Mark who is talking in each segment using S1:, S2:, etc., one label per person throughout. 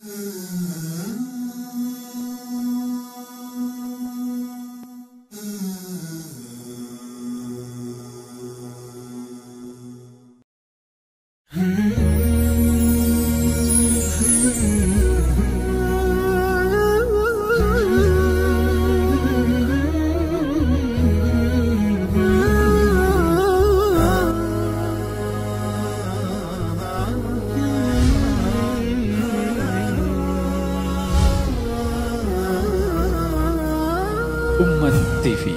S1: Umat TV,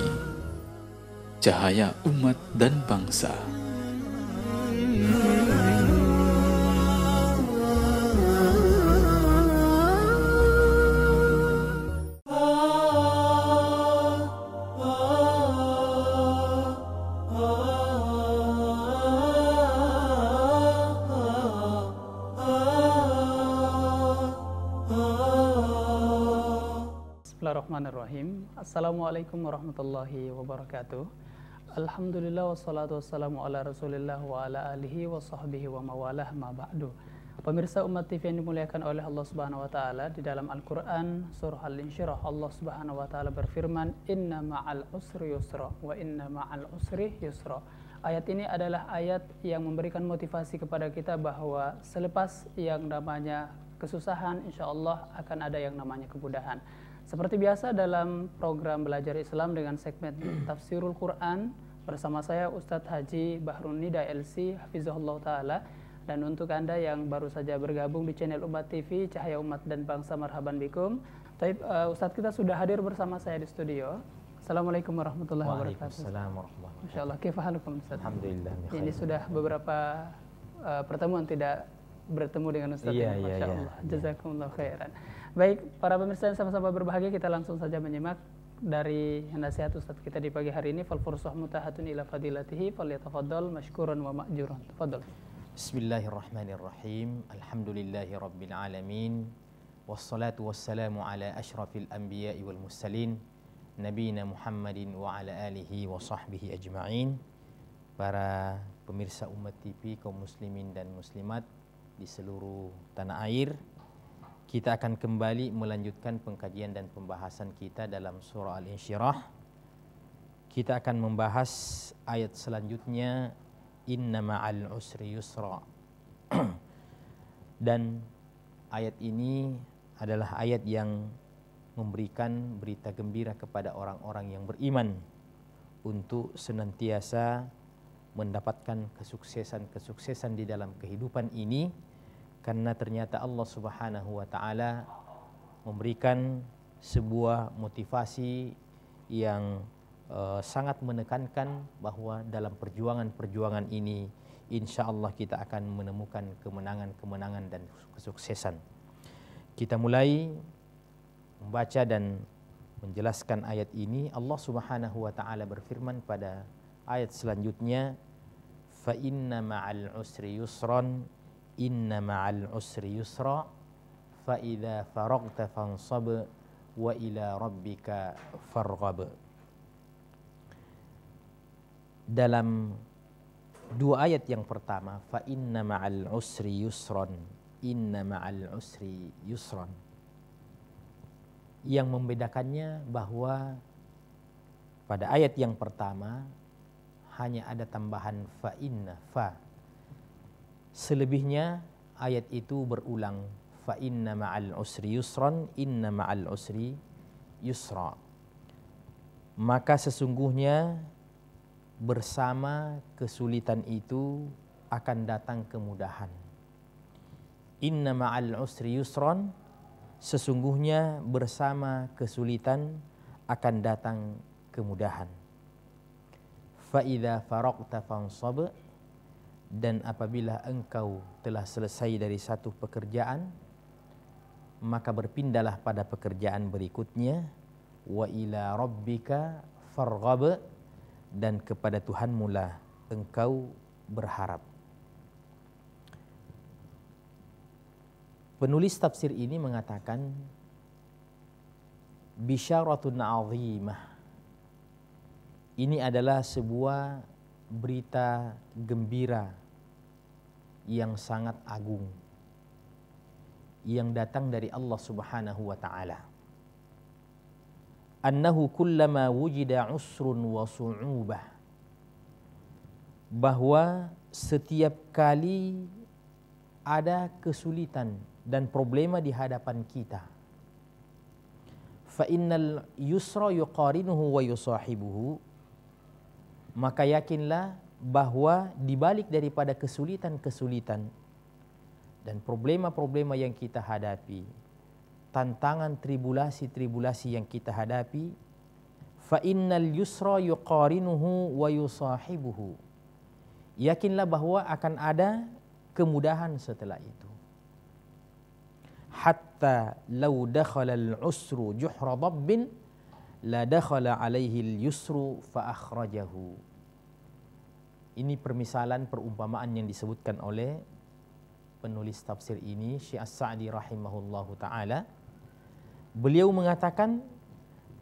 S1: cahaya umat dan bangsa.
S2: Bismillahirrahmanirrahim. Assalamualaikum warahmatullahi wabarakatuh. Alhamdulillah wassalatu wassalamu ala rasulillah wa ala alihi wa sahbihi wa mawalah ma ba'du. Pemirsa Umat TV yang dimuliakan oleh Allah Subhanahu wa taala, di dalam Al-Qur'an surah Al-Insyirah Allah Subhanahu wa taala berfirman, "Inna ma'al usri yusra wa inna ma'al usri yusra." Ayat ini adalah ayat yang memberikan motivasi kepada kita bahwa selepas yang namanya kesusahan, insyaallah akan ada yang namanya kemudahan. Seperti biasa dalam program Belajar Islam dengan segmen Tafsirul Quran bersama saya Ustadz Haji Bahrun Nida LC Hafizahullah Ta'ala. Dan untuk Anda yang baru saja bergabung di channel Umat TV, Cahaya Umat dan Bangsa, marhaban bikum. Ustadz kita sudah hadir bersama saya di studio. Assalamualaikum warahmatullahi wabarakatuh.
S3: Waalaikumsalam warahmatullahi wabarakatuh.
S2: Masya Allah, kaifahalukum Ustadz?
S3: Alhamdulillah.
S2: Ini sudah beberapa pertemuan tidak bertemu dengan Ustadz.
S3: Iya,
S2: Masya
S3: iya,
S2: Allah,
S3: iya.
S2: jazakumullah khairan. Baik, para pemirsa yang sama-sama berbahagia, kita langsung saja menyimak dari nasihat Ustadz kita di pagi hari ini. Fal fursah mutahatun ila fadilatihi falyatafaddal mashkuran wa ma'juran. Tafadhal.
S3: Bismillahirrahmanirrahim. Alhamdulillahi rabbil alamin. Wassalatu wassalamu ala asyrafil anbiya'i wal mursalin nabiyina Muhammadin wa ala alihi wa sahbihi ajma'in. Para pemirsa Umat TV, kaum muslimin dan muslimat di seluruh tanah air, kita akan kembali melanjutkan pengkajian dan pembahasan kita dalam surah Al-Insyirah. Kita akan membahas ayat selanjutnya, Inna ma'al usri yusra. Dan ayat ini adalah ayat yang memberikan berita gembira kepada orang-orang yang beriman untuk senantiasa mendapatkan kesuksesan-kesuksesan di dalam kehidupan ini, karena ternyata Allah Subhanahu wa taala memberikan sebuah motivasi yang sangat menekankan bahwa dalam perjuangan-perjuangan ini insya Allah kita akan menemukan kemenangan-kemenangan dan kesuksesan. Kita mulai membaca dan menjelaskan ayat ini. Allah Subhanahu wa taala berfirman pada ayat selanjutnya, fa inna ma'al usri yusran, inna ma'al usri yusra, fa idza faragta fansab wa ila rabbika farghab. Dalam dua ayat yang pertama, fa inna ma'al usri yusran, inna ma'al usri yusran, yang membedakannya bahwa pada ayat yang pertama hanya ada tambahan fa inna, fa. Selebihnya ayat itu berulang, fa inna ma'al usri yusran, inna ma'al usri yusra. Maka sesungguhnya bersama kesulitan itu akan datang kemudahan. Inna ma'al usri yusran, sesungguhnya bersama kesulitan akan datang kemudahan. Fa idza faragta fansab, dan apabila engkau telah selesai dari satu pekerjaan, maka berpindahlah pada pekerjaan berikutnya. Wa ila rabbika farghab, dan kepada Tuhanmu lah engkau berharap. Penulis tafsir ini mengatakan bisyaratun azimah. Ini adalah sebuah berita gembira yang sangat agung, yang datang dari Allah Subhanahu wa taala. Annahu kullama wujida usrun wa su'ubah, bahwa setiap kali ada kesulitan dan problema di hadapan kita, fa innal yusra yuqarinuhu wa yusahibuhu, maka yakinlah bahwa dibalik daripada kesulitan-kesulitan dan problema-problema yang kita hadapi, tantangan tribulasi-tribulasi yang kita hadapi, fa innal yusra yuqarinuhu wa yusahibuhu, yakinlah bahwa akan ada kemudahan setelah itu. Hatta law dakhala al-usru juhra dabbin la dakhala alaihi al-yusru fa akhrajahu. Ini permisalan perumpamaan yang disebutkan oleh penulis tafsir ini, Syekh As-Sa'di rahimahullahu taala. Beliau mengatakan,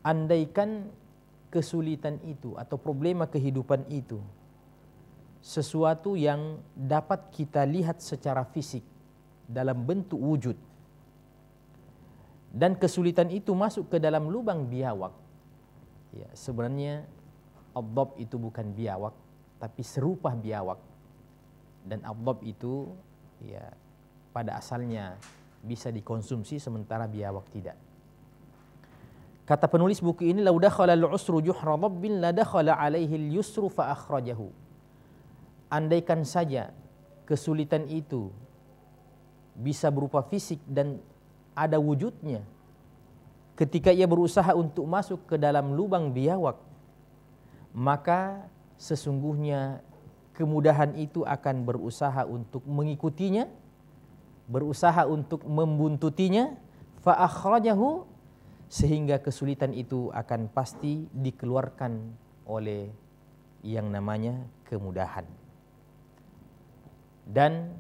S3: andaikan kesulitan itu atau problema kehidupan itu sesuatu yang dapat kita lihat secara fisik dalam bentuk wujud, dan kesulitan itu masuk ke dalam lubang biawak. Ya, sebenarnya ad-dab itu bukan biawak, tapi serupa biawak. Dan ad-dab itu ya pada asalnya bisa dikonsumsi, sementara biawak tidak. Kata penulis buku ini, "Lau dakhala al-usru juhra dabbin la dakhala alaihi al-yusru fa akhrajahu." Andaikan saja kesulitan itu bisa berupa fisik dan ada wujudnya, ketika ia berusaha untuk masuk ke dalam lubang biawak, maka sesungguhnya kemudahan itu akan berusaha untuk mengikutinya, berusaha untuk membuntutinya, fa akhrajahu, sehingga kesulitan itu akan pasti dikeluarkan oleh yang namanya kemudahan. Dan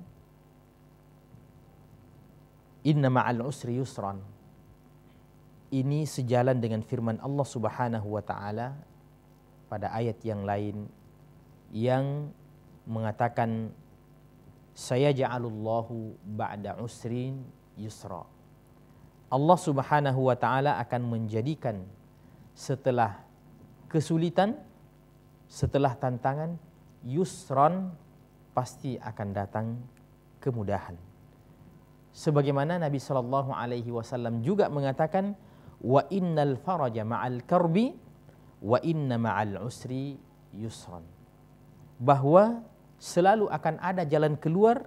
S3: inna ma'al usri yusran, ini sejalan dengan firman Allah Subhanahu wa taala pada ayat yang lain yang mengatakan, sayaj'alullahu ba'da usrin yusra. Allah Subhanahu wa taala akan menjadikan setelah kesulitan, setelah tantangan, yusran, pasti akan datang kemudahan. Sebagaimana Nabi sallallahu alaihi wasallam juga mengatakan, wa innal faraja ma'al karbi wa inna ma'al usri yusran, bahwa selalu akan ada jalan keluar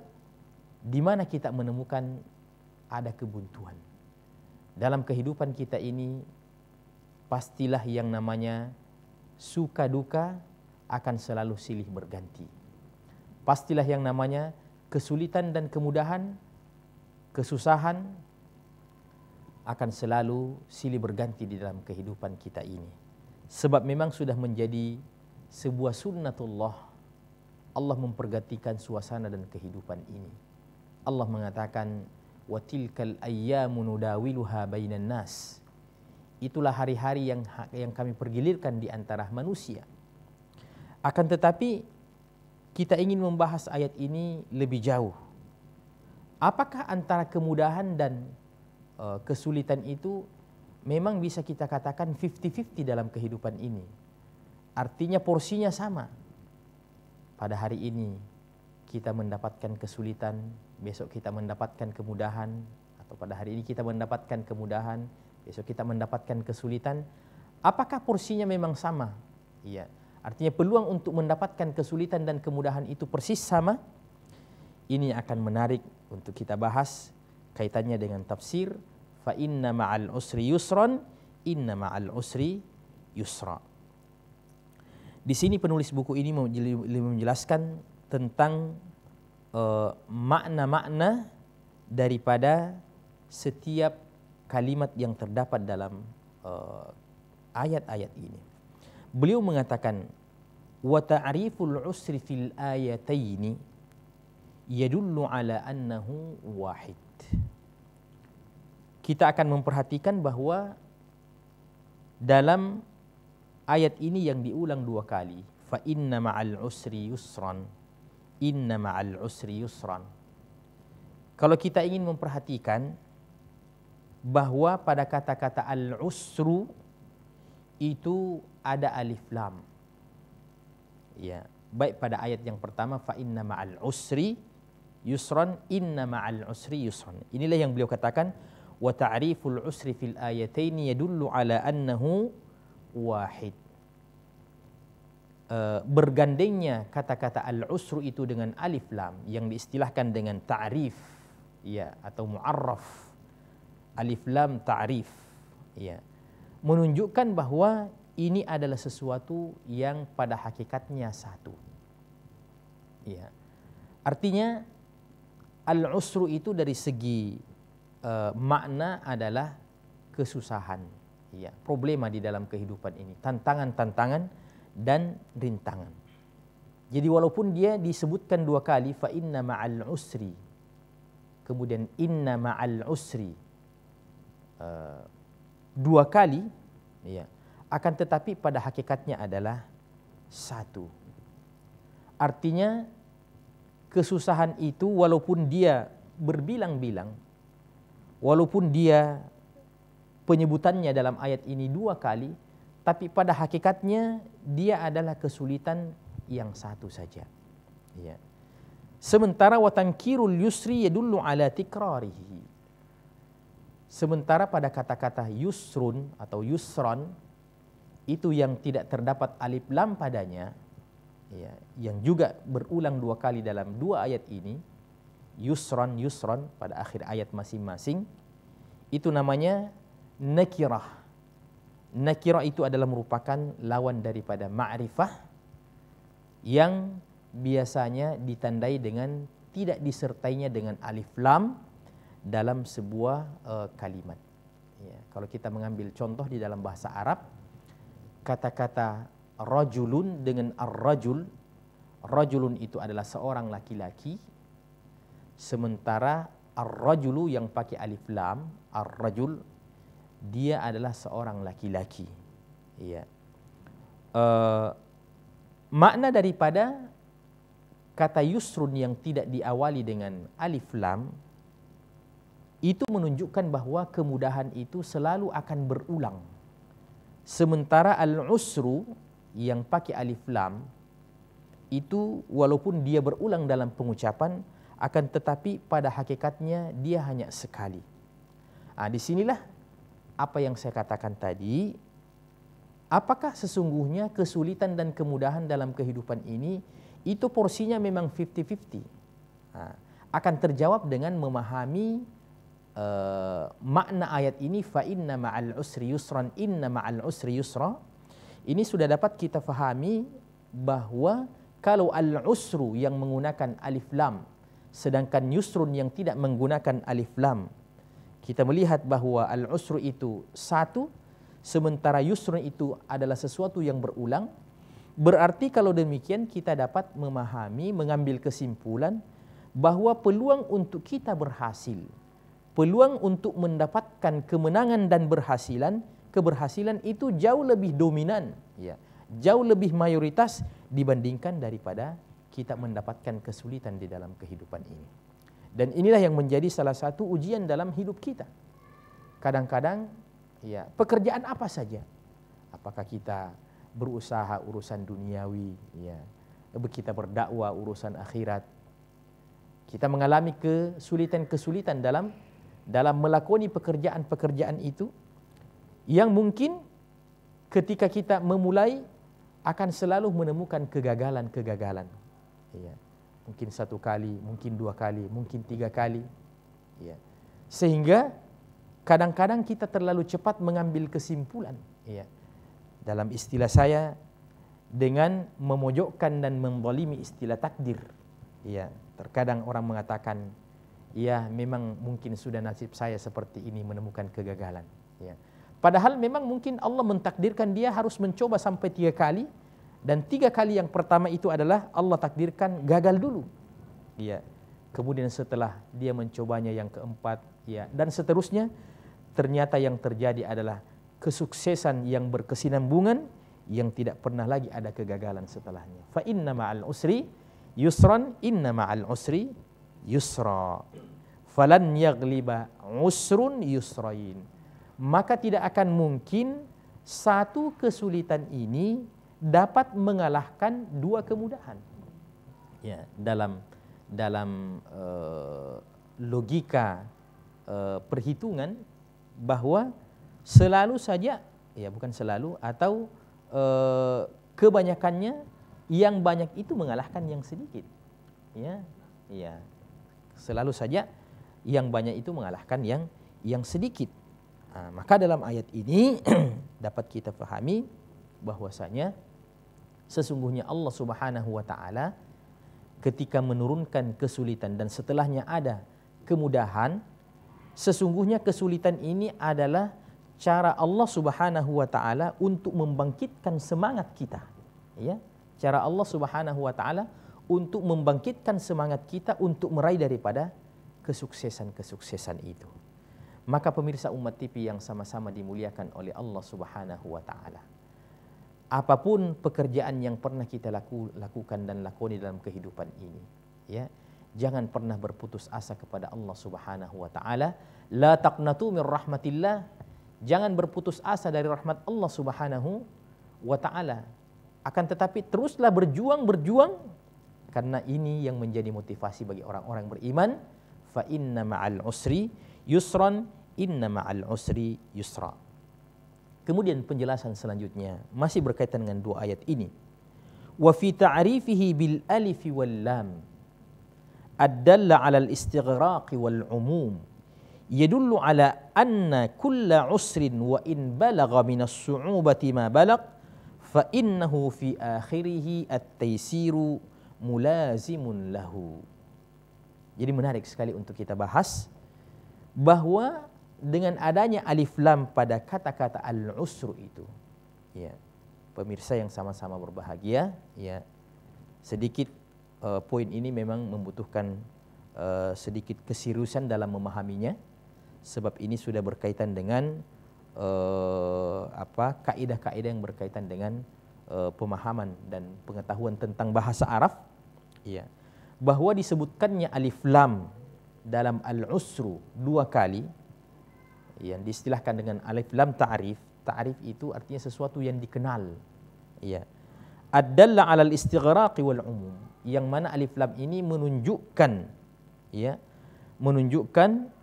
S3: di mana kita menemukan ada kebuntuan. Dalam kehidupan kita ini pastilah yang namanya suka duka akan selalu silih berganti. Pastilah yang namanya kesulitan dan kemudahan, kesusahan akan selalu silih berganti di dalam kehidupan kita ini. Sebab memang sudah menjadi sebuah sunnatullah, Allah mempergantikan suasana dan kehidupan ini. Allah mengatakan, wa tilkal ayyamu nudawiluha bainan nas. Itulah hari-hari yang kami pergilirkan di antara manusia. Akan tetapi kita ingin membahas ayat ini lebih jauh. Apakah antara kemudahan dan kesulitan itu memang bisa kita katakan 50-50 dalam kehidupan ini? Artinya porsinya sama. Pada hari ini kita mendapatkan kesulitan, besok kita mendapatkan kemudahan, atau pada hari ini kita mendapatkan kemudahan, besok kita mendapatkan kesulitan. Apakah porsinya memang sama? Iya. Artinya peluang untuk mendapatkan kesulitan dan kemudahan itu persis sama. Ini akan menarik untuk kita bahas kaitannya dengan tafsir, fa inna ma'al usri yusran, inna ma'al usri yusra. Di sini penulis buku ini menjelaskan tentang makna-makna daripada setiap kalimat yang terdapat dalam ayat-ayat ini. Beliau mengatakan, wa ta'riful usri fil ayataini yadullu ala annahu wahid. Kita akan memperhatikan bahwa dalam ayat ini yang diulang dua kali, fa inna ma'al usri yusran, inna ma'al usri yusran. Kalau kita ingin memperhatikan bahwa pada kata-kata al-usru itu ada alif lam. Ya, baik pada ayat yang pertama fa inna ma'al usri yusran, inna ma'al usri yusran. Inilah yang beliau katakan wa ta'riful usri fil ayataini yadullu ala annahu wahid. Bergandengnya kata-kata al-usru itu dengan alif lam yang diistilahkan dengan ta'rif, ya, atau mu'arraf. Alif lam ta'rif, ya, menunjukkan bahwa ini adalah sesuatu yang pada hakikatnya satu. Ya. Artinya al-usru itu dari segi makna adalah kesusahan, ya, problema di dalam kehidupan ini, tantangan-tantangan dan rintangan. Jadi walaupun dia disebutkan dua kali fa inna ma'al usri, kemudian inna ma'al usri dua kali, ya, akan tetapi pada hakikatnya adalah satu. Artinya kesusahan itu walaupun dia berbilang-bilang, walaupun dia penyebutannya dalam ayat ini dua kali, tapi pada hakikatnya dia adalah kesulitan yang satu saja. Ya. Sementara wa tankirul yusri yadullu ala tikrarihi. Sementara pada kata-kata yusrun atau yusron itu yang tidak terdapat alif lam padanya, ya, yang juga berulang dua kali dalam dua ayat ini, yusron yusron pada akhir ayat masing-masing, itu namanya nakirah. Nakirah itu adalah merupakan lawan daripada ma'rifah yang biasanya ditandai dengan tidak disertainya dengan alif lam dalam sebuah kalimat. Ya, kalau kita mengambil contoh di dalam bahasa Arab, kata-kata rajulun dengan ar-rajul, rajulun itu adalah seorang laki-laki, sementara ar-rajulu yang pakai alif lam, ar-rajul, dia adalah seorang laki-laki. Ya. Makna daripada kata yusrun yang tidak diawali dengan alif lam itu menunjukkan bahwa kemudahan itu selalu akan berulang. Sementara al-usru yang pakai alif lam itu walaupun dia berulang dalam pengucapan, akan tetapi pada hakikatnya dia hanya sekali. Disinilah apa yang saya katakan tadi, apakah sesungguhnya kesulitan dan kemudahan dalam kehidupan ini itu porsinya memang 50-50. Akan terjawab dengan memahami makna ayat ini fa inna ma'al usri yusran, inna ma'al usri yusra. Ini sudah dapat kita fahami bahwa kalau al-usru yang menggunakan alif lam sedangkan yusrun yang tidak menggunakan alif lam, kita melihat bahwa al-usru itu satu, sementara yusrun itu adalah sesuatu yang berulang. Berarti kalau demikian kita dapat memahami, mengambil kesimpulan bahwa peluang untuk kita berhasil, peluang untuk mendapatkan kemenangan dan keberhasilan itu jauh lebih dominan, ya, jauh lebih mayoritas dibandingkan daripada kita mendapatkan kesulitan di dalam kehidupan ini. Dan inilah yang menjadi salah satu ujian dalam hidup kita. Kadang-kadang, ya, pekerjaan apa saja, apakah kita berusaha urusan duniawi, ya, kita berdakwah urusan akhirat, kita mengalami kesulitan-kesulitan dalam melakoni pekerjaan-pekerjaan itu, yang mungkin ketika kita memulai akan selalu menemukan kegagalan-kegagalan. Ya. Mungkin satu kali, mungkin dua kali, mungkin tiga kali. Ya. Sehingga kadang-kadang kita terlalu cepat mengambil kesimpulan. Ya. Dalam istilah saya, dengan memojokkan dan menzalimi istilah takdir. Ya. Terkadang orang mengatakan, ya memang mungkin sudah nasib saya seperti ini menemukan kegagalan. Ya. Padahal memang mungkin Allah mentakdirkan dia harus mencoba sampai 3 kali. Dan 3 kali yang pertama itu adalah Allah takdirkan gagal dulu. Ya. Kemudian setelah dia mencobanya yang keempat, ya, dan seterusnya, ternyata yang terjadi adalah kesuksesan yang berkesinambungan yang tidak pernah lagi ada kegagalan setelahnya. Fa inna ma'al usri yusran, inna ma'al usri yusra. falan yaghliba usrun yusrain. Maka tidak akan mungkin satu kesulitan ini dapat mengalahkan dua kemudahan. Ya, dalam logika perhitungan bahwa selalu saja, ya bukan selalu, atau kebanyakannya yang banyak itu mengalahkan yang sedikit. Ya, ya. Selalu saja yang banyak itu mengalahkan yang sedikit. Nah, maka dalam ayat ini dapat kita pahami bahwasanya sesungguhnya Allah Subhanahu wa taala ketika menurunkan kesulitan dan setelahnya ada kemudahan, sesungguhnya kesulitan ini adalah cara Allah Subhanahu wa taala untuk membangkitkan semangat kita. Ya, cara Allah Subhanahu wa taala untuk membangkitkan semangat kita untuk meraih daripada kesuksesan-kesuksesan itu. Maka pemirsa Umat TV yang sama-sama dimuliakan oleh Allah Subhanahu wa taala, apapun pekerjaan yang pernah kita lakukan dan lakoni dalam kehidupan ini, ya, jangan pernah berputus asa kepada Allah Subhanahu wa taala. La taqnatu min rahmatillah. Jangan berputus asa dari rahmat Allah Subhanahu wa taala. Akan tetapi teruslah berjuang karena ini yang menjadi motivasi bagi orang-orang beriman. Fa inna ma'al usri yusran, inna ma'al usri yusra. Kemudian penjelasan selanjutnya masih berkaitan dengan dua ayat ini. Wa fi ta'rifihi bil alif wal lam ad-dalla 'ala al-istighraq wal 'umum yadullu 'ala anna kulla 'usrin wa in balagha min as-su'ubati ma balagh fa innahu fi akhirih at-taysiru mulazimun lahu. Jadi menarik sekali untuk kita bahas bahwa dengan adanya alif lam pada kata-kata al-usru itu, ya, pemirsa yang sama-sama berbahagia, ya, sedikit poin ini memang membutuhkan sedikit keseriusan dalam memahaminya, sebab ini sudah berkaitan dengan kaidah-kaidah yang berkaitan dengan pemahaman dan pengetahuan tentang bahasa Arab, ya, bahwa disebutkannya alif lam dalam al-usru dua kali, yang diistilahkan dengan alif lam ta'rif. Ta'rif itu artinya sesuatu yang dikenal, ya. Ad-dalla 'alal istighraqi wal 'umum, yang mana alif lam ini menunjukkan, ya, menunjukkan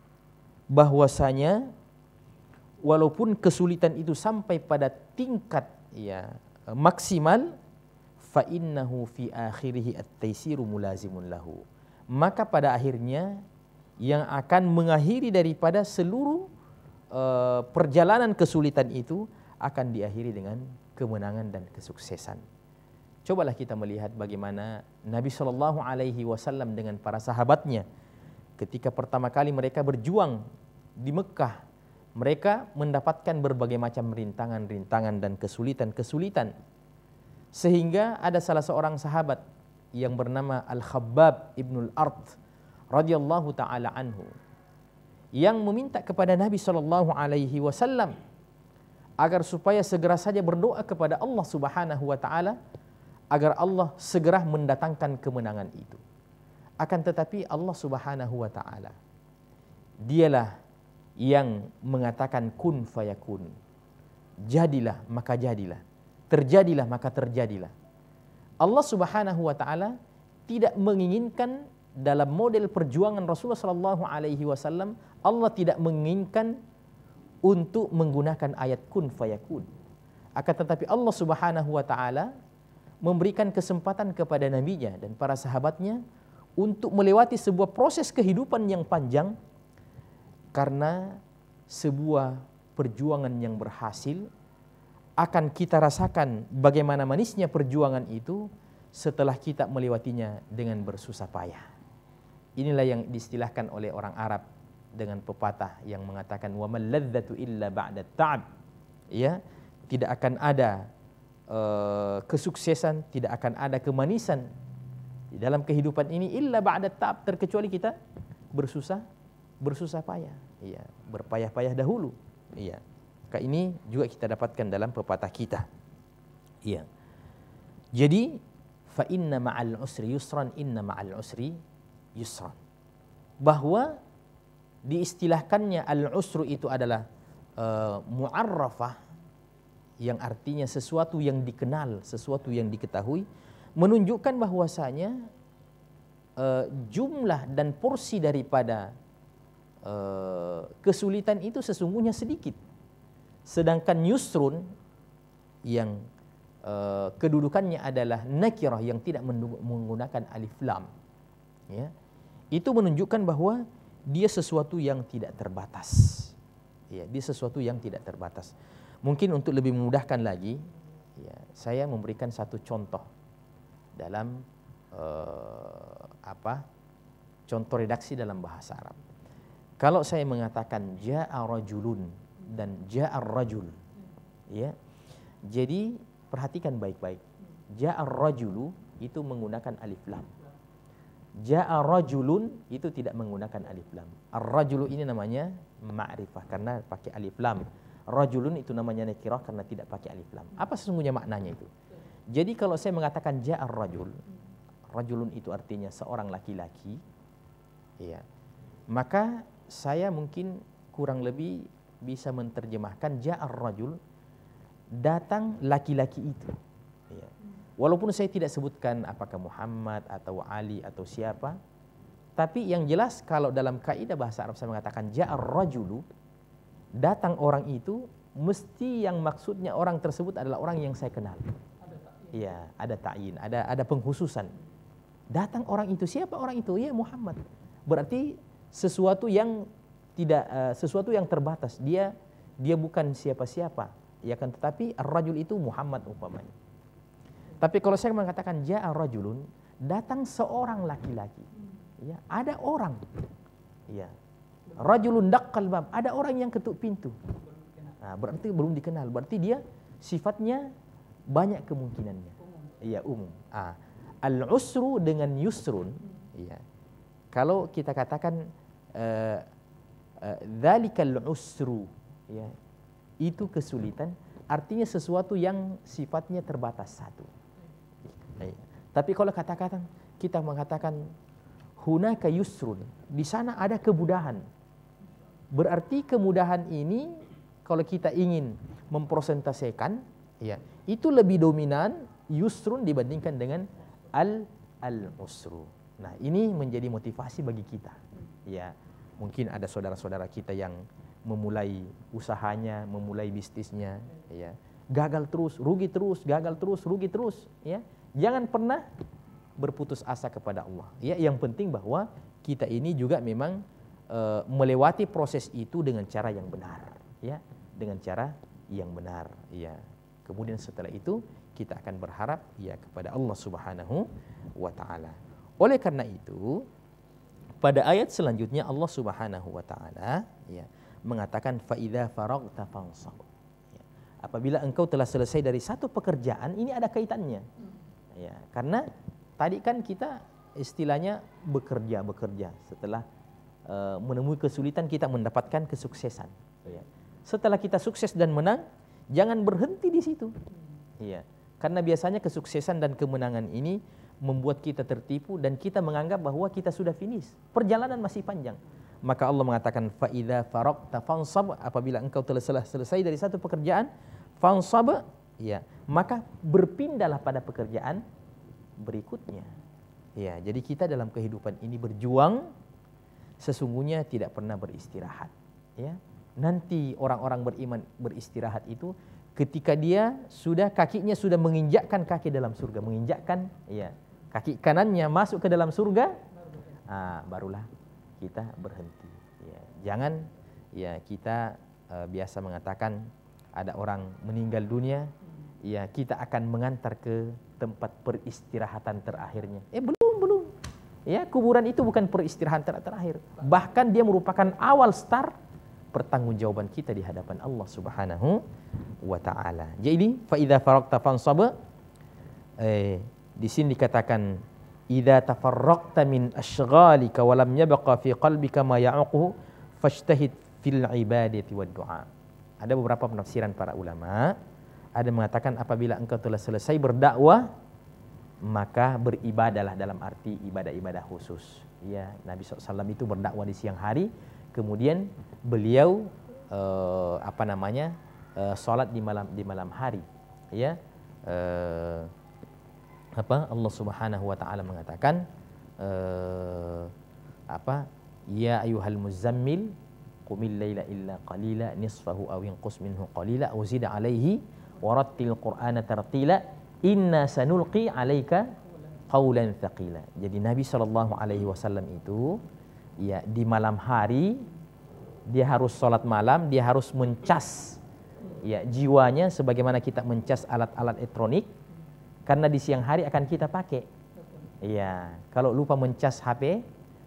S3: bahwasanya walaupun kesulitan itu sampai pada tingkat, ya, maksimal, fa innahu fi akhirih at-taysiru mulazimun lahu. Maka pada akhirnya yang akan mengakhiri daripada seluruh perjalanan kesulitan itu akan diakhiri dengan kemenangan dan kesuksesan. Cobalah kita melihat bagaimana Nabi SAW dengan para sahabatnya ketika pertama kali mereka berjuang di Mekah, mereka mendapatkan berbagai macam rintangan-rintangan dan kesulitan-kesulitan, sehingga ada salah seorang sahabat yang bernama Al-Khabbab ibnul Ard radhiyallahu ta'ala anhu yang meminta kepada Nabi SAW agar supaya segera saja berdoa kepada Allah Subhanahu wa taala agar Allah segera mendatangkan kemenangan itu. Akan tetapi Allah Subhanahu wa taala dialah yang mengatakan kun fayakun. Jadilah maka jadilah. Terjadilah maka terjadilah. Allah Subhanahu wa taala tidak menginginkan dalam model perjuangan Rasulullah SAW, Allah tidak menginginkan untuk menggunakan ayat kun fayakun. Akan tetapi Allah Subhanahu wa taala memberikan kesempatan kepada nabinya dan para sahabatnya untuk melewati sebuah proses kehidupan yang panjang, karena sebuah perjuangan yang berhasil akan kita rasakan bagaimana manisnya perjuangan itu setelah kita melewatinya dengan bersusah payah. Inilah yang diistilahkan oleh orang Arab dengan pepatah yang mengatakan wa mal ladzatu illa ba'da ta'ab. Ya, tidak akan ada kesuksesan, tidak akan ada kemanisan di dalam kehidupan ini illa ba'da ta'ab, terkecuali kita bersusah payah. Iya, berpayah-payah dahulu. Iya. Maka ini juga kita dapatkan dalam pepatah kita. Iya. Jadi fa inna ma'al usri yusran, inna ma'al usri yusran. Bahwa diistilahkannya al-usru itu adalah mu'arrafah, yang artinya sesuatu yang dikenal, sesuatu yang diketahui, menunjukkan bahwasanya jumlah dan porsi daripada kesulitan itu sesungguhnya sedikit. Sedangkan yusrun yang kedudukannya adalah nakirah yang tidak menggunakan alif lam, ya, itu menunjukkan bahwa dia sesuatu yang tidak terbatas. Ya, dia sesuatu yang tidak terbatas. Mungkin untuk lebih memudahkan lagi, ya, saya memberikan satu contoh dalam contoh redaksi dalam bahasa Arab. Kalau saya mengatakan ja'a rajulun dan ja'a rajul, ya, jadi perhatikan baik-baik. Ja'a rajulu itu menggunakan alif lam. Ja'a rajulun itu tidak menggunakan alif lam. Ar-rajulu ini namanya ma'rifah karena pakai alif lam. Rajulun itu namanya nakirah karena tidak pakai alif lam. Apa sesungguhnya maknanya itu? Jadi kalau saya mengatakan ja'a rajul, rajulun itu artinya seorang laki-laki, ya, maka saya mungkin kurang lebih bisa menerjemahkan ja'a rajul, datang laki-laki itu, ya. Walaupun saya tidak sebutkan apakah Muhammad atau Ali atau siapa, tapi yang jelas kalau dalam kaidah bahasa Arab saya mengatakan ja'a rajulu, datang orang itu, mesti yang maksudnya orang tersebut adalah orang yang saya kenal. Iya, ada ta'yin, ada pengkhususan. Datang orang itu, siapa orang itu? Ya Muhammad. Berarti sesuatu yang tidak sesuatu yang terbatas. Dia bukan siapa-siapa, ya kan, tetapi ar-rajul itu Muhammad umpamanya. Tapi kalau saya mengatakan ja'a rajulun, datang seorang laki-laki. Ya, ada orang. Ya. Rajulun daqqal bab, ada orang yang ketuk pintu. Nah, berarti belum dikenal, berarti dia sifatnya banyak kemungkinannya. Iya, umum. Al-usru dengan yusrun, ya. Kalau kita katakan dzalikal usru, ya, itu kesulitan, artinya sesuatu yang sifatnya terbatas satu. Ya. Tapi kalau kita mengatakan hunaka yusrun, di sana ada kemudahan. Berarti kemudahan ini kalau kita ingin mempresentasikan, ya, itu lebih dominan yusrun dibandingkan dengan al-usru. Nah, ini menjadi motivasi bagi kita. Ya, mungkin ada saudara-saudara kita yang memulai usahanya, memulai bisnisnya, ya, gagal terus, rugi terus, gagal terus, rugi terus, ya. Jangan pernah berputus asa kepada Allah. Ya, yang penting bahwa kita ini juga memang melewati proses itu dengan cara yang benar, ya, dengan cara yang benar, ya. Kemudian setelah itu kita akan berharap, ya, kepada Allah Subhanahu wa taala. Oleh karena itu, pada ayat selanjutnya Allah Subhanahu wa taala, ya, mengatakan fa idza faraghta fansab. Ya, apabila engkau telah selesai dari satu pekerjaan, ini ada kaitannya. Ya, karena tadi kan kita istilahnya bekerja setelah menemui kesulitan kita mendapatkan kesuksesan. Ya. Setelah kita sukses dan menang, jangan berhenti di situ. Ya. Karena biasanya kesuksesan dan kemenangan ini membuat kita tertipu dan kita menganggap bahwa kita sudah finish. Perjalanan masih panjang. Maka Allah mengatakan fa idza faragta fansab, apabila engkau telah selesai dari satu pekerjaan, fansab, ya, maka berpindahlah pada pekerjaan berikutnya. Ya, jadi kita dalam kehidupan ini berjuang, sesungguhnya tidak pernah beristirahat. Ya, nanti orang-orang beriman beristirahat itu ketika dia kakinya sudah menginjakkan kaki dalam surga, menginjakkan, ya, kaki kanannya masuk ke dalam surga, barulah kita berhenti. Ya, jangan, ya, kita biasa mengatakan ada orang meninggal dunia, ya, kita akan mengantar ke tempat peristirahatan terakhirnya. Belum. Ya, kuburan itu bukan peristirahatan terakhir. Bahkan dia merupakan awal start pertanggungjawaban kita di hadapan Allah Subhanahu wa taala. Jadi fa idza faragta fansab, di sini dikatakan idza tafarraqta min asyghalika wa lam yabqa fi qalbika ma ya'uquhu fashtahid fil ibadati wad du'a. Ada beberapa penafsiran para ulama. Ada mengatakan apabila engkau telah selesai berdakwah, maka beribadahlah dalam arti ibadah-ibadah khusus. Ya, Nabi SAW itu berdakwah di siang hari, Kemudian beliau sholat di malam hari, ya. Allah Subhanahu wa taala mengatakan ya ayyuhal muzammil qumil laila illa qalila nisfahu aw inqus minhu qalila aw zid alaihi warattil qur'ana tartila inna sanulqi alaika qaulan thaqila. Jadi Nabi sallallahu alaihi wasallam itu ya di malam hari dia harus sholat malam, dia harus mencas ya jiwanya sebagaimana kita mencas alat-alat elektronik, karena di siang hari akan kita pakai. Ya, kalau lupa mencas HP,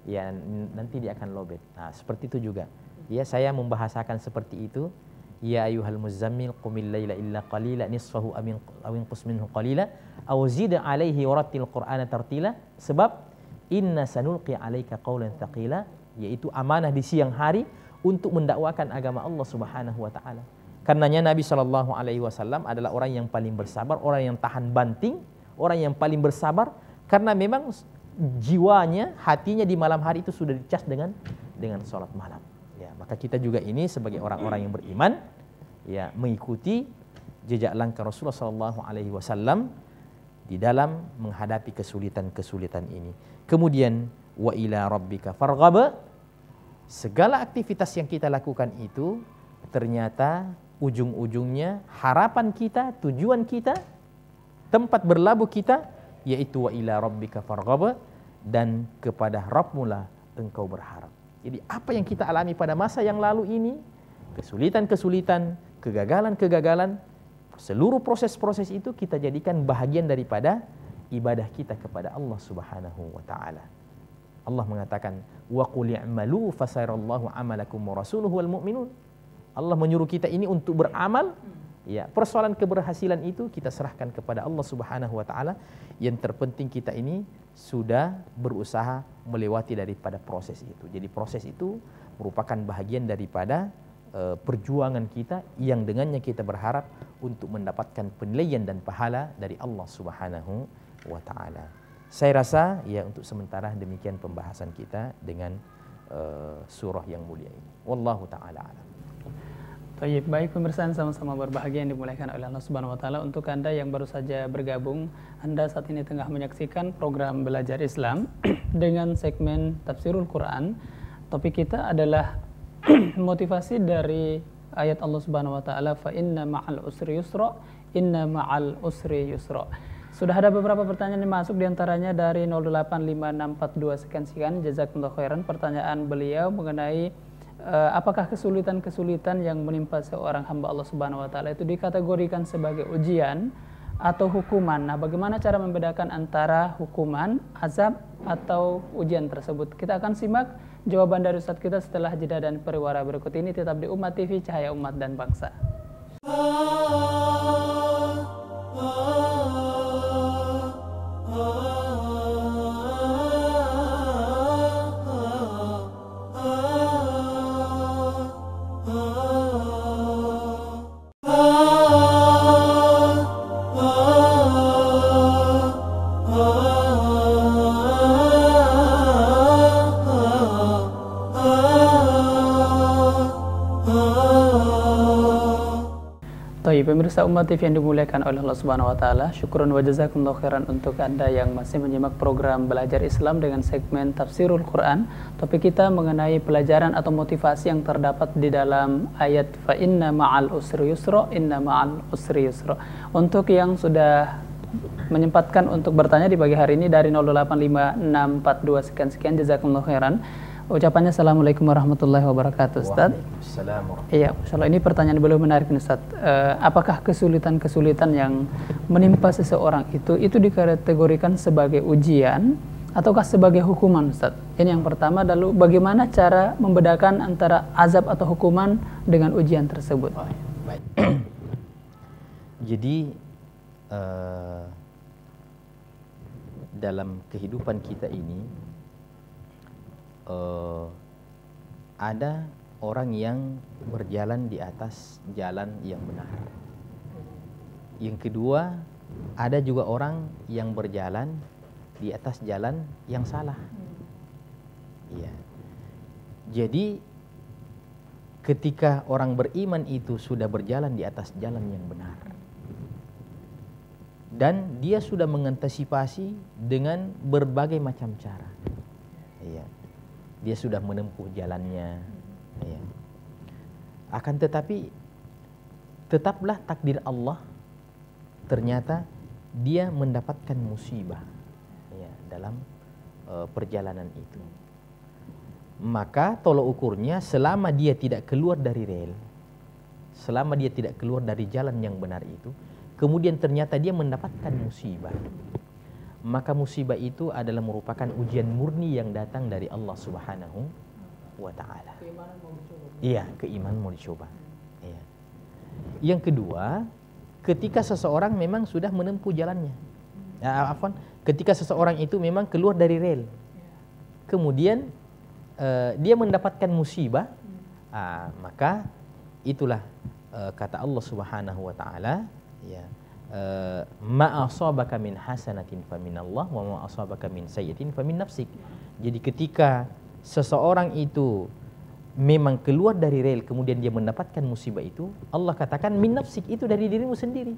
S3: ya nanti dia akan lowbat. Nah, seperti itu juga. Ya, saya membahasakan seperti itu. Ya ayyuhal muzammil qumil laila illa qalila nisfahu aw inqus minhu qalila aw zid alaihi warattil qur'ana tartila. Sebab inna sanulqi alaika qaulan thaqila, yaitu amanah di siang hari untuk mendakwakan agama Allah Subhanahu wa taala. Karenanya Nabi sallallahu alaihi wasallam adalah orang yang paling bersabar, orang yang tahan banting, orang yang paling bersabar, karena memang jiwanya, hatinya di malam hari itu sudah dicas dengan sholat malam. Ya, maka kita juga ini sebagai orang-orang yang beriman, ya mengikuti jejak langkah Rasulullah sallallahu alaihi wasallam di dalam menghadapi kesulitan-kesulitan ini. Kemudian wa ila rabbika farghab. Segala aktivitas yang kita lakukan itu ternyata ujung-ujungnya harapan kita, tujuan kita, tempat berlabuh kita yaitu wa ila rabbika farghab, dan kepada Rabbmu lah engkau berharap. Jadi apa yang kita alami pada masa yang lalu ini, kesulitan-kesulitan, kegagalan-kegagalan, seluruh proses-proses itu kita jadikan bahagian daripada ibadah kita kepada Allah Subhanahu wa taala. Allah mengatakan wa qul i'malu fasayarallahu amalakum wa rasuluhu wal mu'minun. Allah menyuruh kita ini untuk beramal. Ya, persoalan keberhasilan itu kita serahkan kepada Allah Subhanahu wa taala. Yang terpenting kita ini sudah berusaha melewati daripada proses itu. Jadi proses itu merupakan bahagian daripada perjuangan kita yang dengannya kita berharap untuk mendapatkan penilaian dan pahala dari Allah Subhanahu wa taala. Saya rasa ya untuk sementara demikian pembahasan kita dengan surah yang mulia ini. Wallahu taala alam.
S2: Baik pemirsa yang sama-sama berbahagia yang dimuliakan oleh Allah Subhanahu wa taala. Untuk Anda yang baru saja bergabung, Anda saat ini tengah menyaksikan program Belajar Islam dengan segmen Tafsirul Quran. Topik kita adalah motivasi dari ayat Allah Subhanahu wa taala, fa inna ma'al usri yusra, inna ma'al usri yusra. Sudah ada beberapa pertanyaan yang masuk, diantaranya dari 085642 sekian. Jazakumullah khairan. Pertanyaan beliau mengenai apakah kesulitan-kesulitan yang menimpa seorang hamba Allah Subhanahu wa taala itu dikategorikan sebagai ujian atau hukuman. Nah, bagaimana cara membedakan antara hukuman, azab atau ujian tersebut? Kita akan simak jawaban dari Ustadz kita setelah jeda dan periwara berikut ini. Tetap di Umat TV, Cahaya Umat dan Bangsa. Pemirsa Umat TV yang dimuliakan oleh Allah Subhanahu wa taala, syukron wa jazakumullah khairan untuk Anda yang masih menyimak program Belajar Islam dengan segmen Tafsirul Quran. Topik kita mengenai pelajaran atau motivasi yang terdapat di dalam ayat fa inna ma'al usri yusra, inna ma'al usri yusra. Untuk yang sudah menyempatkan untuk bertanya di pagi hari ini dari 085642 sekian, jazakumullah khairan. Ucapannya Assalamualaikum warahmatullahi wabarakatuh, Ustaz.
S3: Waalaikumsalam warahmatullahi wabarakatuh.
S2: Iya, Masya ini pertanyaan beliau menarik, Ustaz. Apakah kesulitan-kesulitan yang menimpa seseorang itu dikategorikan sebagai ujian ataukah sebagai hukuman, Ustaz? Ini yang pertama. Lalu bagaimana cara membedakan antara azab atau hukuman dengan ujian tersebut?
S3: Baik. Jadi dalam kehidupan kita ini ada orang yang berjalan di atas jalan yang benar. Yang kedua, ada juga orang yang berjalan di atas jalan yang salah. Ya. Jadi ketika orang beriman itu sudah berjalan di atas jalan yang benar dan dia sudah mengantisipasi dengan berbagai macam cara, ya, dia sudah menempuh jalannya, ya. Akan tetapi tetaplah takdir Allah, ternyata dia mendapatkan musibah, ya, dalam perjalanan itu. Maka tolok ukurnya selama dia tidak keluar dari rel, selama dia tidak keluar dari jalan yang benar itu, kemudian ternyata dia mendapatkan musibah, maka musibah itu adalah merupakan ujian murni yang datang dari Allah Subhanahu wa ta'ala. Iya, keimanan mau dicoba. Iya. Yang kedua, ketika seseorang memang sudah menempuh jalannya, ketika seseorang itu memang keluar dari rel, kemudian dia mendapatkan musibah, maka itulah kata Allah Subhanahu wa ta'ala, ya, ma asabaka min hasanatin faminallah wa ma asabaka min sayyi'atin famin nafsik. Jadi ketika seseorang itu memang keluar dari rel kemudian dia mendapatkan musibah itu, Allah katakan min nafsik, itu dari dirimu sendiri.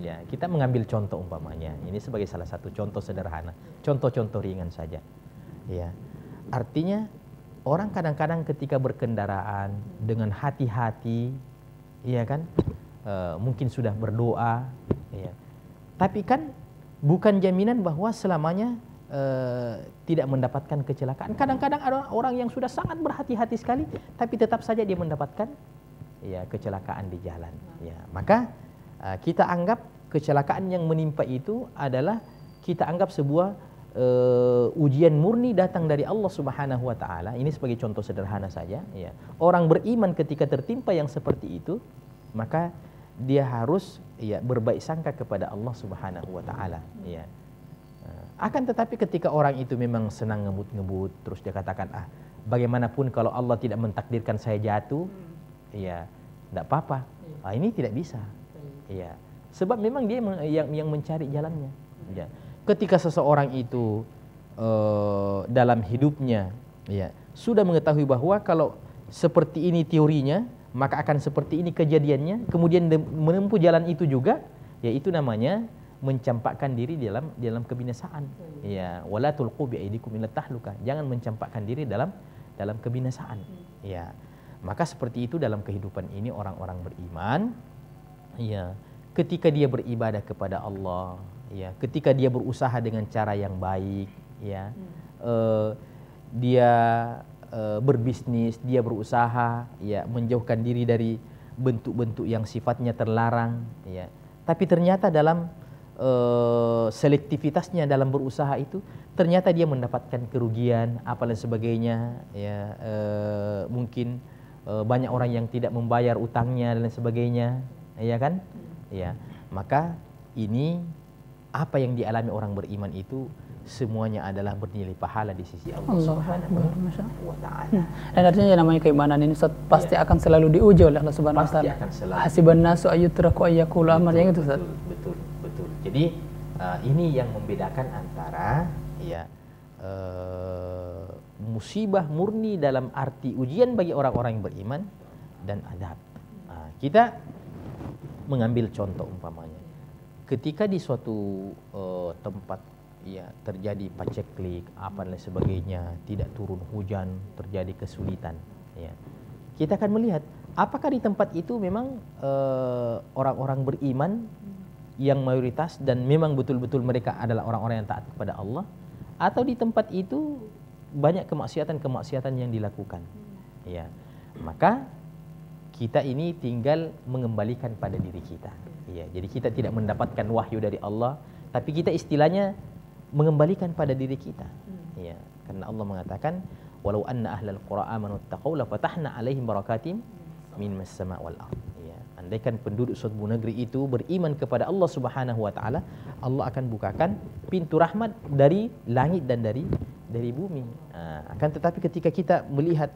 S3: Ya, kita mengambil contoh umpamanya, ini sebagai salah satu contoh sederhana, contoh-contoh ringan saja. Ya, artinya orang kadang-kadang ketika berkendaraan dengan hati-hati, iya kan, mungkin sudah berdoa, ya, tapi kan bukan jaminan bahwa selamanya tidak mendapatkan kecelakaan. Kadang-kadang ada orang yang sudah sangat berhati-hati sekali, tapi tetap saja dia mendapatkan, ya, kecelakaan di jalan. Ya, maka kita anggap kecelakaan yang menimpa itu adalah kita anggap sebuah ujian murni datang dari Allah Subhanahu wa ta'ala. Ini sebagai contoh sederhana saja, ya. Orang beriman ketika tertimpa yang seperti itu, maka dia harus, ya, berbaik sangka kepada Allah Subhanahu wa ta'ala, ya. Akan tetapi ketika orang itu memang senang ngebut-ngebut, terus dia katakan, bagaimanapun kalau Allah tidak mentakdirkan saya jatuh, ya tidak apa-apa. Ini tidak bisa, ya. Sebab memang dia yang mencari jalannya, ya. Ketika seseorang itu dalam hidupnya, ya, sudah mengetahui bahwa kalau seperti ini teorinya, maka akan seperti ini kejadiannya, kemudian menempuh jalan itu juga, ya, itu namanya mencampakkan diri dalam kebinasaan. Ya, wala tulqu bi aidikum ila tahluka. Jangan mencampakkan diri dalam kebinasaan. Ya. Maka seperti itu dalam kehidupan ini orang-orang beriman, ya, ketika dia beribadah kepada Allah, ya, ketika dia berusaha dengan cara yang baik, ya, dia berbisnis, dia berusaha, ya, menjauhkan diri dari bentuk-bentuk yang sifatnya terlarang, ya. Tapi ternyata dalam selektivitasnya dalam berusaha itu, ternyata dia mendapatkan kerugian, apa dan sebagainya, ya, mungkin banyak orang yang tidak membayar utangnya dan sebagainya, ya kan, ya. Maka ini apa yang dialami orang beriman itu semuanya adalah bernilai pahala di sisi Allah Subhanahu wa ta'ala.
S2: Dan artinya yang namanya keimanan ini pasti akan selalu diuji oleh Allah Subhanahu wa ta'ala. Hasiban nasu ayyutraku ayyaqulu amanna, itu Ustaz.
S3: Betul. Jadi ini yang membedakan antara, ya, musibah murni dalam arti ujian bagi orang-orang yang beriman dan adab. Kita mengambil contoh umpamanya, ketika di suatu tempat, ya, terjadi paceklik, apa dan sebagainya, tidak turun hujan, terjadi kesulitan, ya, kita akan melihat apakah di tempat itu memang orang-orang beriman yang mayoritas dan memang betul-betul mereka adalah orang-orang yang taat kepada Allah, atau di tempat itu banyak kemaksiatan-kemaksiatan yang dilakukan, ya. Maka kita ini tinggal mengembalikan pada diri kita, ya. Jadi kita tidak mendapatkan wahyu dari Allah, tapi kita istilahnya mengembalikan pada diri kita, ya. Karena Allah mengatakan, walau anna ahlal qura amanu taqaw la fatahna alaihim barakatim minas sama' wal ardh. Ya, andaikan penduduk suatu negeri itu beriman kepada Allah Subhanahu wa taala, Allah akan bukakan pintu rahmat dari langit dan dari bumi. Akan tetapi ketika kita melihat,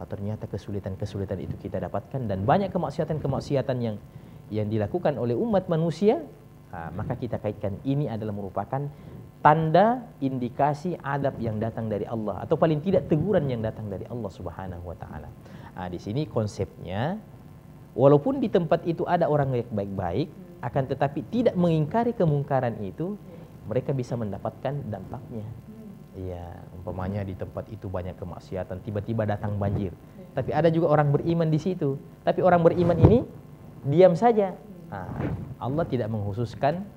S3: ternyata kesulitan-kesulitan itu kita dapatkan dan banyak kemaksiatan-kemaksiatan yang dilakukan oleh umat manusia, maka kita kaitkan ini adalah merupakan tanda indikasi adab yang datang dari Allah, atau paling tidak teguran yang datang dari Allah Subhanahu wa taala. Nah, di sini konsepnya, walaupun di tempat itu ada orang yang baik-baik, akan tetapi tidak mengingkari kemungkaran itu, mereka bisa mendapatkan dampaknya. Iya, umpamanya di tempat itu banyak kemaksiatan, tiba-tiba datang banjir. Tapi ada juga orang beriman di situ. Tapi orang beriman ini diam saja. Nah, Allah tidak mengkhususkan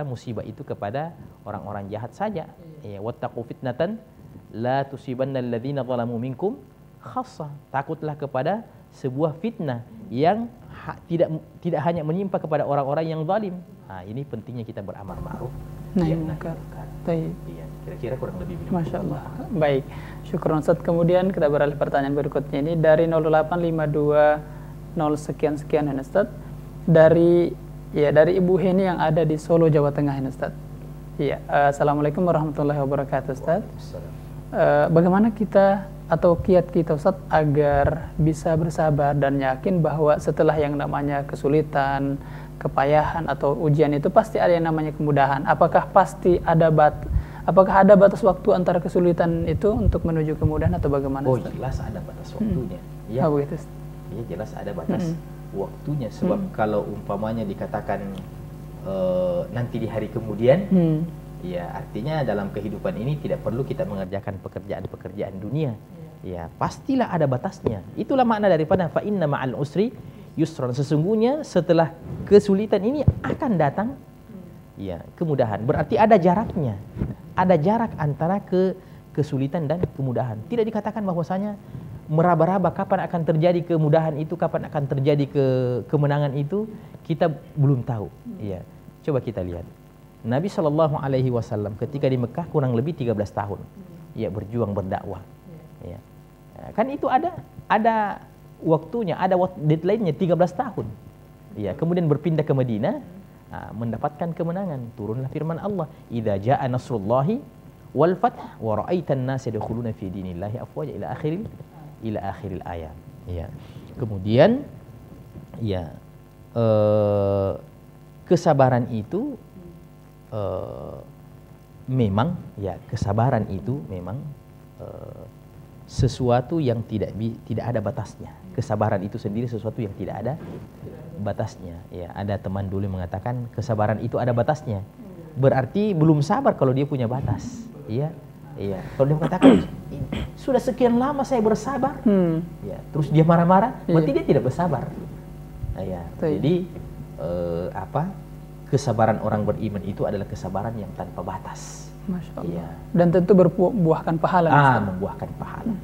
S3: musibah itu kepada orang-orang jahat saja. Ya, wattaqu fitnatan la tusibanna alladziina zalamu minkum khassah. Takutlah kepada sebuah fitnah yang tidak hanya menimpa kepada orang-orang yang zalim. Nah, ini pentingnya kita beramal ma'ruf. Iya, kira-kira kurang lebih begitu.
S2: Masya Allah. Baik, syukur Ustaz. Kemudian kita beralih pertanyaan berikutnya ini dari 08520 sekian-sekian Ustaz. Dari Ibu Heni yang ada di Solo, Jawa Tengah Ustaz. Iya, Assalamualaikum warahmatullahi wabarakatuh Ustaz. Bagaimana kita atau kiat kita Ustaz agar bisa bersabar dan yakin bahwa setelah yang namanya kesulitan, kepayahan atau ujian itu pasti ada yang namanya kemudahan. Apakah ada batas waktu antara kesulitan itu untuk menuju kemudahan atau bagaimana?
S3: Oh, jelas ada batas waktunya. Ya.
S2: Oh, begitu.
S3: Ya, jelas ada batas waktunya, sebab kalau umpamanya dikatakan nanti di hari kemudian, ya artinya dalam kehidupan ini tidak perlu kita mengerjakan pekerjaan-pekerjaan dunia. Ya, pastilah ada batasnya. Itulah makna daripada fa inna ma'al usri yusran. Sesungguhnya setelah kesulitan ini akan datang ya kemudahan. Berarti ada jaraknya. Ada jarak antara kesulitan dan kemudahan. Tidak dikatakan bahwasanya meraba-raba kapan akan terjadi kemudahan itu, kapan akan terjadi kemenangan itu, kita belum tahu. Ya. Coba kita lihat. Nabi SAW ketika di Mekah kurang lebih 13 tahun. Ya, berjuang berdakwah. Ya. Kan itu ada waktunya, ada deadline-nya 13 tahun. Ya, kemudian berpindah ke Madinah, mendapatkan kemenangan. Turunlah firman Allah, "Idza jaa nasrullahi wal fath wa ra'aitan nasa yadkhuluna fi dinillahi afwaja" ila akhiril ayat. Ya. Kemudian ya kesabaran itu memang sesuatu yang tidak ada batasnya. Kesabaran itu sendiri sesuatu yang tidak ada batasnya. Ya, ada teman dulu mengatakan kesabaran itu ada batasnya. Berarti belum sabar kalau dia punya batas. Iya. Iya. Kalau dia mengatakan sudah sekian lama saya bersabar, ya, terus dia marah-marah, berarti dia tidak bersabar. Ya. Jadi kesabaran orang beriman itu adalah kesabaran yang tanpa batas.
S2: Masya Allah. Ya. Dan tentu berbuahkan pahala.
S3: Membuahkan pahala,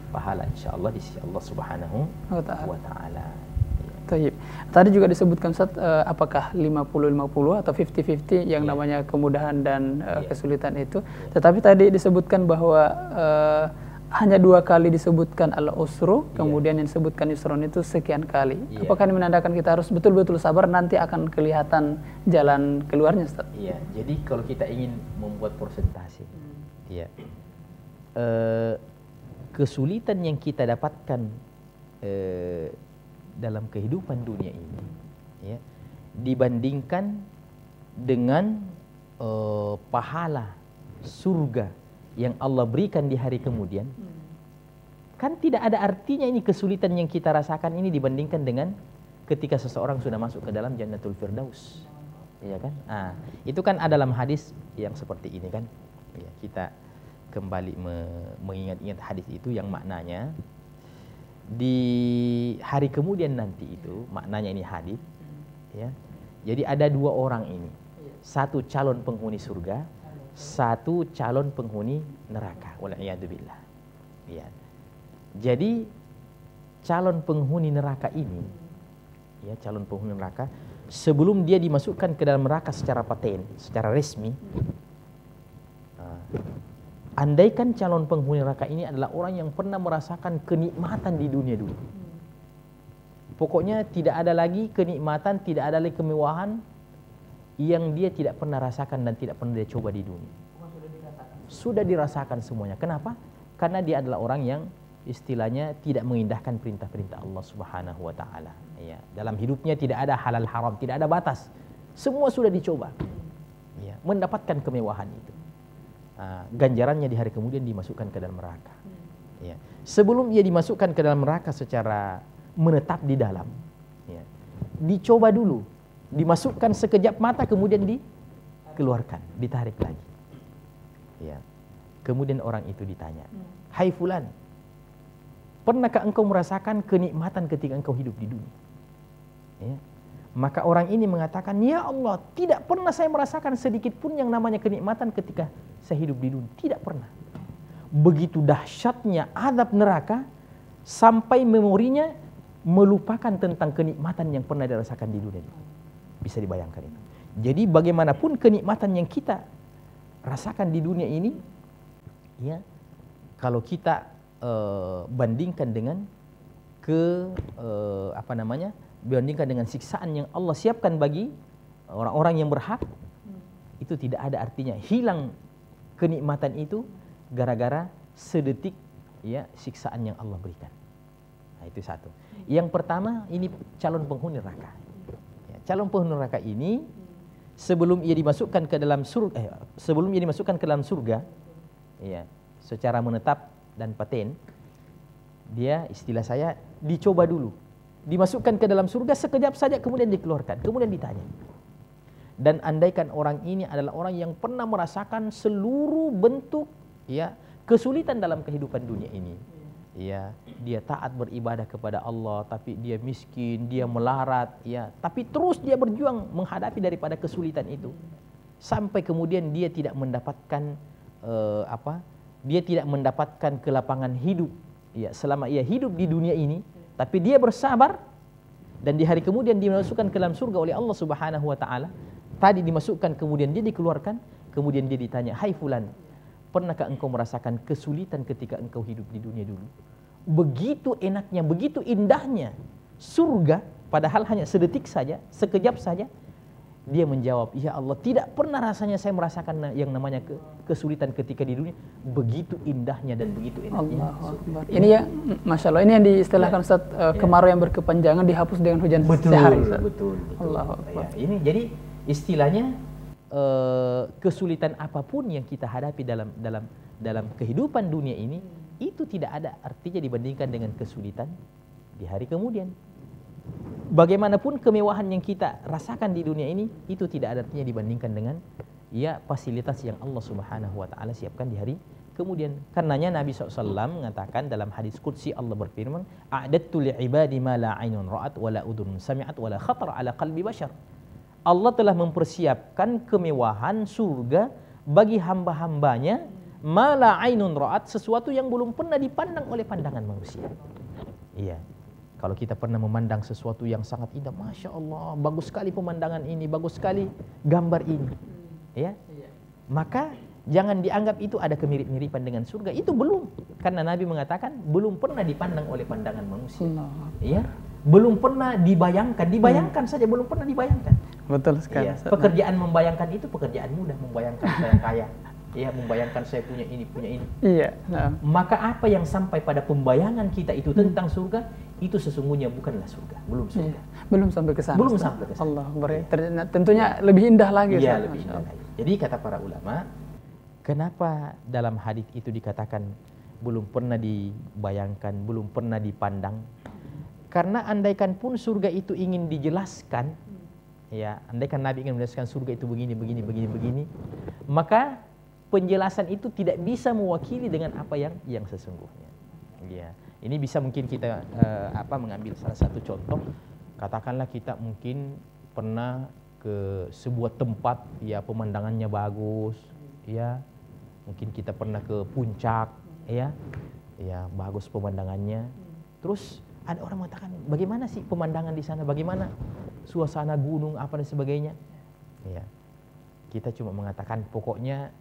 S3: pahala insya Allah di sisi Allah Subhanahu wa Ta'ala.
S2: Ya. Tadi juga disebutkan Ustaz, apakah 50-50 atau 50-50 yang namanya kemudahan dan kesulitan itu. Tetapi tadi disebutkan bahwa hanya 2 kali disebutkan al-usru, kemudian yang disebutkan yusron itu sekian kali. Apakah ini menandakan kita harus betul-betul sabar, nanti akan kelihatan jalan keluarnya Ustaz?
S3: Iya, jadi kalau kita ingin membuat persentase, kesulitan yang kita dapatkan dalam kehidupan dunia ini, ya, dibandingkan dengan pahala surga yang Allah berikan di hari kemudian, kan tidak ada artinya ini kesulitan yang kita rasakan ini dibandingkan dengan ketika seseorang sudah masuk ke dalam Jannatul Firdaus, ya kan? Itu kan ada dalam hadis yang seperti ini kan? Ya, kita kembali mengingat-ingat hadis itu yang maknanya di hari kemudian nanti itu, maknanya ini hadis, ya. Jadi ada 2 orang ini, satu calon penghuni surga, satu calon penghuni neraka. Wal'iyadzubillah. Ya. Jadi calon penghuni neraka ini, ya, calon penghuni neraka, sebelum dia dimasukkan ke dalam neraka secara paten, secara resmi, andaikan calon penghuni neraka ini adalah orang yang pernah merasakan kenikmatan di dunia dulu. Pokoknya tidak ada lagi kenikmatan, tidak ada lagi kemewahan yang dia tidak pernah rasakan dan tidak pernah dia coba di dunia. Sudah dirasakan semuanya. Kenapa? Karena dia adalah orang yang istilahnya tidak mengindahkan perintah-perintah Allah Subhanahu wa Ta'ala. Ya, dalam hidupnya tidak ada halal haram, tidak ada batas. Semua sudah dicoba. Ya, mendapatkan kemewahan itu. Ganjarannya di hari kemudian dimasukkan ke dalam neraka. Ya. Sebelum ia dimasukkan ke dalam neraka secara menetap di dalam, ya, dicoba dulu, dimasukkan sekejap mata kemudian dikeluarkan, ditarik lagi. Ya. Kemudian orang itu ditanya, "Hai fulan, pernahkah engkau merasakan kenikmatan ketika engkau hidup di dunia?" Ya. Maka orang ini mengatakan, "Ya Allah, tidak pernah saya merasakan sedikit pun yang namanya kenikmatan ketika saya hidup di dunia. Tidak pernah." Begitu dahsyatnya azab neraka sampai memorinya melupakan tentang kenikmatan yang pernah dirasakan di dunia. Bisa dibayangkan itu. Jadi bagaimanapun kenikmatan yang kita rasakan di dunia ini, ya, kalau kita bandingkan dengan bandingkan dengan siksaan yang Allah siapkan bagi orang-orang yang berhak, itu tidak ada artinya. Hilang kenikmatan itu gara-gara sedetik, ya, siksaan yang Allah berikan. Nah, itu satu. Yang pertama, ini calon penghuni neraka. Ya, calon penghuni neraka ini sebelum ia dimasukkan ke dalam surga, ya, secara menetap dan paten, dia, istilah saya, dicoba dulu, dimasukkan ke dalam surga sekejap saja kemudian dikeluarkan, kemudian ditanya. Dan andaikan orang ini adalah orang yang pernah merasakan seluruh bentuk, ya, kesulitan dalam kehidupan dunia ini, ya, dia taat beribadah kepada Allah tapi dia miskin, dia melarat, ya, tapi terus dia berjuang menghadapi daripada kesulitan itu sampai kemudian dia tidak mendapatkan dia tidak mendapatkan kelapangan hidup, ya, selama ia hidup di dunia ini, tapi dia bersabar dan di hari kemudian dimasukkan ke dalam surga oleh Allah Subhanahu wa taala. Tadi dimasukkan kemudian dia dikeluarkan, kemudian dia ditanya, "Hai fulan, pernahkah engkau merasakan kesulitan ketika engkau hidup di dunia dulu?" Begitu enaknya, begitu indahnya surga, padahal hanya sedetik saja, sekejap saja. Dia menjawab, "Ya Allah, tidak pernah rasanya saya merasakan yang namanya kesulitan ketika di dunia. Begitu indahnya dan begitu enaknya."
S2: Ini ya, Masya Allah, ini yang diistilahkan Ustaz, kemarau yang berkepanjangan dihapus dengan hujan sehari.
S3: Betul.
S2: Allahu Akbar.
S3: Ya, ini jadi istilahnya kesulitan apapun yang kita hadapi dalam kehidupan dunia ini, itu tidak ada artinya dibandingkan dengan kesulitan di hari kemudian. Bagaimanapun kemewahan yang kita rasakan di dunia ini, itu tidak ada artinya dibandingkan dengan, ya, fasilitas yang Allah Subhanahu wa taala siapkan di hari kemudian. Karenanya Nabi SAW mengatakan dalam hadis qudsi, Allah berfirman, "A'dattu li'ibadi ma la 'ainun ra'at wa la udhunun sami'at wa la khatara 'ala qalbi bashar." Allah telah mempersiapkan kemewahan surga bagi hamba-hambanya, ma la 'ainun ra'at, sesuatu yang belum pernah dipandang oleh pandangan manusia. Iya. Kalau kita pernah memandang sesuatu yang sangat indah, Masya Allah, bagus sekali pemandangan ini, bagus sekali gambar ini, ya, maka jangan dianggap itu ada kemirip-miripan dengan surga. Itu belum, karena Nabi mengatakan belum pernah dipandang oleh pandangan manusia, ya, belum pernah dibayangkan saja, belum pernah dibayangkan.
S2: Betul sekali.
S3: Ya, pekerjaan membayangkan itu pekerjaan mudah, membayangkan saya kaya, ya, membayangkan saya punya ini.
S2: Iya.
S3: Maka apa yang sampai pada pembayangan kita itu tentang surga, itu sesungguhnya bukanlah surga, belum surga.
S2: Belum sampai ke sana.
S3: Belum sampai ke sana.
S2: Allah, tentunya lebih indah lagi.
S3: Iya, lebih indah lagi. Jadi kata para ulama, kenapa dalam hadis itu dikatakan belum pernah dibayangkan, belum pernah dipandang? Karena andaikan pun surga itu ingin dijelaskan, ya, andaikan Nabi ingin menjelaskan surga itu begini, maka penjelasan itu tidak bisa mewakili dengan apa yang sesungguhnya. Ya, ini bisa mungkin kita mengambil salah satu contoh. Katakanlah kita mungkin pernah ke sebuah tempat, ya, pemandangannya bagus, ya, mungkin kita pernah ke puncak, ya, bagus pemandangannya. Terus ada orang mengatakan, bagaimana sih pemandangan di sana, bagaimana suasana gunung apa dan sebagainya, ya, kita cuma mengatakan pokoknya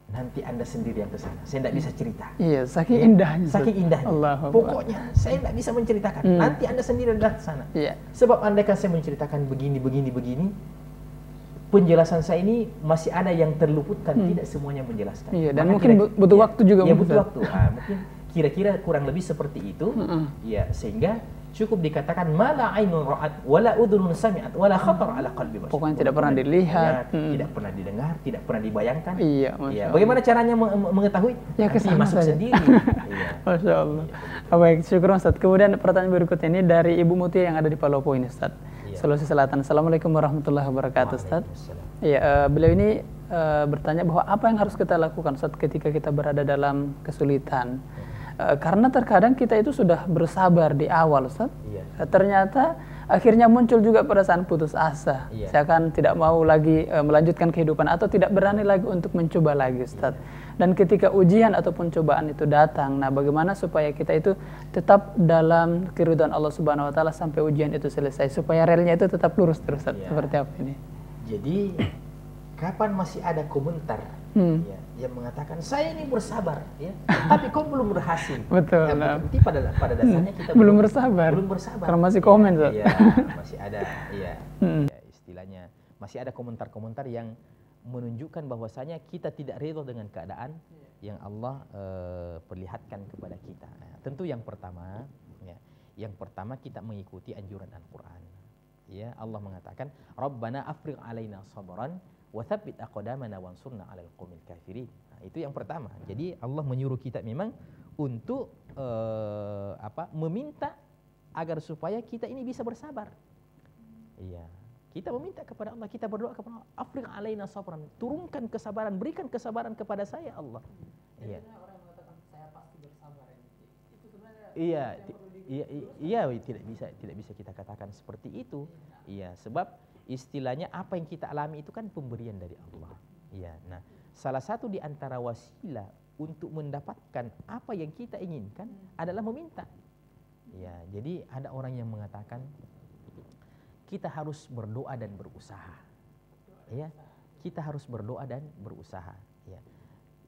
S3: nanti Anda sendiri yang ke sana. Saya tidak bisa cerita.
S2: Iya, saking indahnya.
S3: Saking indahnya. Pokoknya saya tidak bisa menceritakan. Nanti Anda sendiri yang ke sana.
S2: Iya.
S3: Sebab andaikan saya menceritakan begini, penjelasan saya ini masih ada yang terluputkan, tidak semuanya menjelaskan.
S2: Iya, dan mungkin butuh waktu juga.
S3: Iya, butuh waktu. Mungkin kira-kira kurang lebih seperti itu. Ya, sehingga Cukup dikatakan mala ainun ra'at wala udhunun sami'at wala khatar ala qalbi bashar.
S2: Pokoknya tidak pernah dilihat,
S3: tidak pernah didengar, tidak pernah dibayangkan.
S2: Iya,
S3: ya. Bagaimana caranya mengetahui?
S2: Ya kesana
S3: masuk
S2: saja.
S3: sendiri. Iya.
S2: Masya Allah. Baik, syukur Ustaz. Kemudian pertanyaan berikut ini dari Ibu Mutia yang ada di Palopo ini, Ustaz. Sulawesi Selatan. Assalamualaikum warahmatullahi wabarakatuh, Ustaz. Iya, beliau ini bertanya bahwa apa yang harus kita lakukan Ustaz ketika kita berada dalam kesulitan. Karena terkadang kita itu sudah bersabar di awal, Ustaz. Ternyata akhirnya muncul juga perasaan putus asa. Saya akan tidak mau lagi melanjutkan kehidupan atau tidak berani lagi untuk mencoba lagi, Ustaz. Dan ketika ujian ataupun cobaan itu datang, nah bagaimana supaya kita itu tetap dalam keridhaan Allah Subhanahu wa taala sampai ujian itu selesai, supaya relnya itu tetap lurus terus, Ustaz. Seperti apa ini?
S3: Jadi kapan masih ada komentar yang mengatakan saya ini bersabar, tapi kau belum berhasil.
S2: Betul.
S3: Berarti pada dasarnya kita
S2: belum bersabar. Karena masih komen,
S3: ya, masih ada, ya, istilahnya masih ada komentar-komentar yang menunjukkan bahwasanya kita tidak ridho dengan keadaan yang Allah perlihatkan kepada kita. Nah, tentu yang pertama kita mengikuti anjuran Al-Quran. Ya, Allah mengatakan, Rabbana afrigh alaina sabran wa tsabbit aqdamana wansurna 'alal qaumil kafirin. Nah, itu yang pertama. Jadi Allah menyuruh kita memang untuk meminta agar supaya kita ini bisa bersabar. Iya. Kita meminta kepada Allah, kita berdoa kepada Allah, afrigh alaina sabran, turunkan kesabaran, berikan kesabaran kepada saya Allah. Iya. Orang yang mengatakan saya pasti bersabar itu sebenarnya tidak bisa kita katakan seperti itu. Iya, sebab istilahnya apa yang kita alami itu kan pemberian dari Allah. Iya. Nah, salah satu di antara wasilah untuk mendapatkan apa yang kita inginkan adalah meminta. Ya, jadi ada orang yang mengatakan kita harus berdoa dan berusaha. Ya, kita harus berdoa dan berusaha. Ya.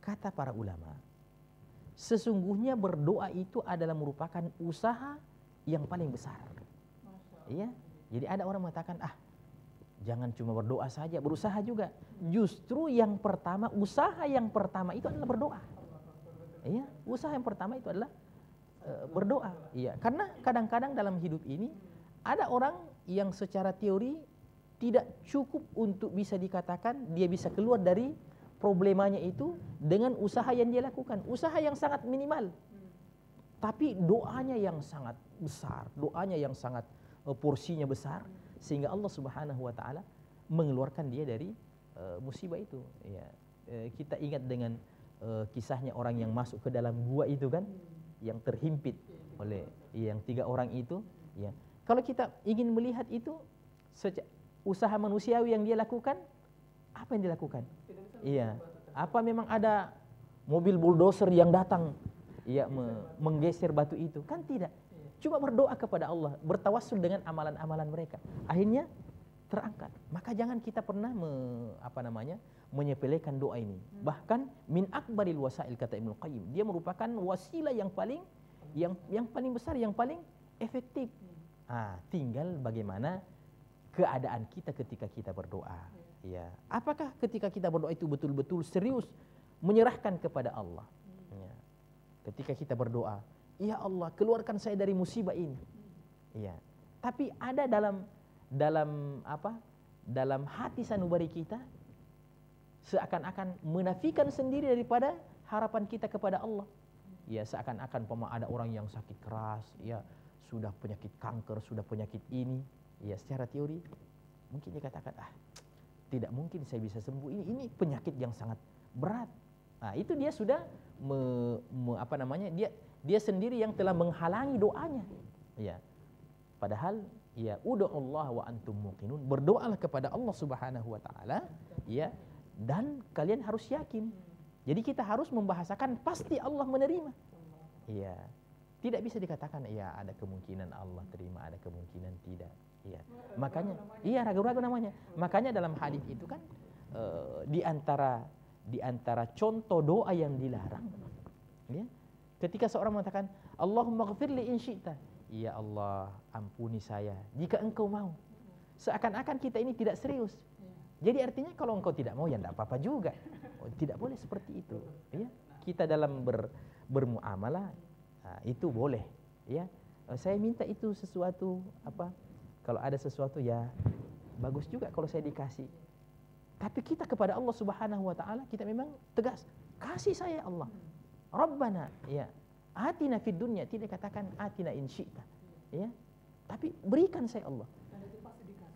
S3: Kata para ulama, sesungguhnya berdoa itu adalah merupakan usaha yang paling besar. Ya, jadi ada orang mengatakan, jangan cuma berdoa saja, berusaha juga. Justru yang pertama, usaha yang pertama itu adalah berdoa. Ya, usaha yang pertama itu adalah berdoa. Iya, karena kadang-kadang dalam hidup ini ada orang yang secara teori tidak cukup untuk bisa dikatakan dia bisa keluar dari problemanya itu dengan usaha yang dia lakukan, usaha yang sangat minimal. Tapi doanya yang sangat besar, doanya yang sangat porsinya besar, sehingga Allah Subhanahu wa taala mengeluarkan dia dari musibah itu. Ya, kita ingat dengan kisahnya orang yang masuk ke dalam gua itu kan, yang terhimpit oleh yang 3 orang itu. Ya, kalau kita ingin melihat itu usaha manusiawi yang dia lakukan, apa yang dilakukan? Iya, apa memang ada mobil bulldozer yang datang, ya, menggeser batu itu? Kan tidak. Cuma berdoa kepada Allah, bertawassul dengan amalan-amalan mereka. Akhirnya terangkat. Maka jangan kita pernah menyepelekan doa ini. Bahkan min akbaril wasail, kata Ibnu Qayyim, dia merupakan wasilah yang paling besar, yang paling efektif. Tinggal bagaimana keadaan kita ketika kita berdoa. Ya, apakah ketika kita berdoa itu betul-betul serius menyerahkan kepada Allah? Ya. Ketika kita berdoa, ya Allah, keluarkan saya dari musibah ini. Ya. Tapi ada dalam hati sanubari kita seakan-akan menafikan sendiri daripada harapan kita kepada Allah. Ya, seakan-akan ada orang yang sakit keras, ya, sudah penyakit kanker, sudah penyakit ini, ya, secara teori mungkin dikatakan, tidak mungkin saya bisa sembuh, ini penyakit yang sangat berat. Itu dia sudah dia sendiri yang telah menghalangi doanya. Ya. Padahal, ya, ud'ullaha wa antum muqinun, berdoalah kepada Allah Subhanahu wa taala, ya, dan kalian harus yakin. Jadi kita harus membahasakan pasti Allah menerima. Ya. Tidak bisa dikatakan, ya, ada kemungkinan Allah terima, ada kemungkinan tidak. Ya. Makanya, ragu-ragu namanya. Makanya dalam hadis itu kan di antara contoh doa yang dilarang, ya, ketika seorang mengatakan, Allahumma ghfirli in syi'ta, ya Allah, ampuni saya jika engkau mau. Seakan-akan kita ini tidak serius. Jadi artinya kalau engkau tidak mau, ya tidak apa-apa juga. Tidak boleh seperti itu. Ya. Kita dalam bermuamalah, itu boleh, ya, Saya minta itu sesuatu apa? Kalau ada sesuatu ya bagus juga kalau saya dikasih. Tapi kita kepada Allah Subhanahu wa taala kita memang tegas. Kasih saya Allah. Rabbana, ya. Atina fid dunya, tidak katakan atina in syi'ta. Ya. Tapi berikan saya Allah.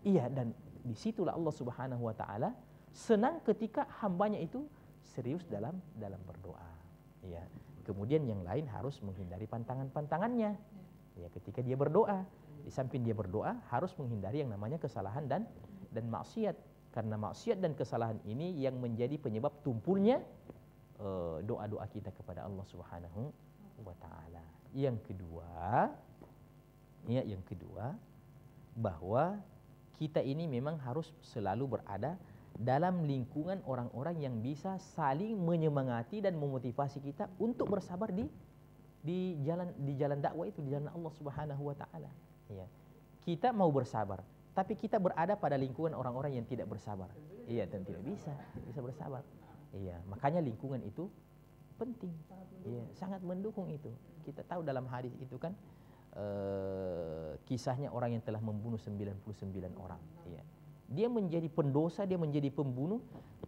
S3: Iya, dan disitulah Allah Subhanahu wa taala senang ketika hambanya itu serius dalam berdoa. Ya. Kemudian yang lain harus menghindari pantangan-pantangannya. Ya, ketika dia berdoa, di samping dia berdoa harus menghindari yang namanya kesalahan dan maksiat. Karena maksiat dan kesalahan ini yang menjadi penyebab tumpulnya doa-doa kita kepada Allah Subhanahu wa taala. Yang kedua, bahwa kita ini memang harus selalu berada dalam lingkungan orang-orang yang bisa saling menyemangati dan memotivasi kita untuk bersabar di jalan dakwah itu, di jalan Allah Subhanahu wa taala. Ya. Kita mau bersabar, tapi kita berada pada lingkungan orang-orang yang tidak bersabar. Iya, dan tidak bisa bersabar. Iya, makanya lingkungan itu penting. Iya, sangat mendukung itu. Kita tahu dalam hadis itu kan kisahnya orang yang telah membunuh 99 orang. Iya. Dia menjadi pendosa, dia menjadi pembunuh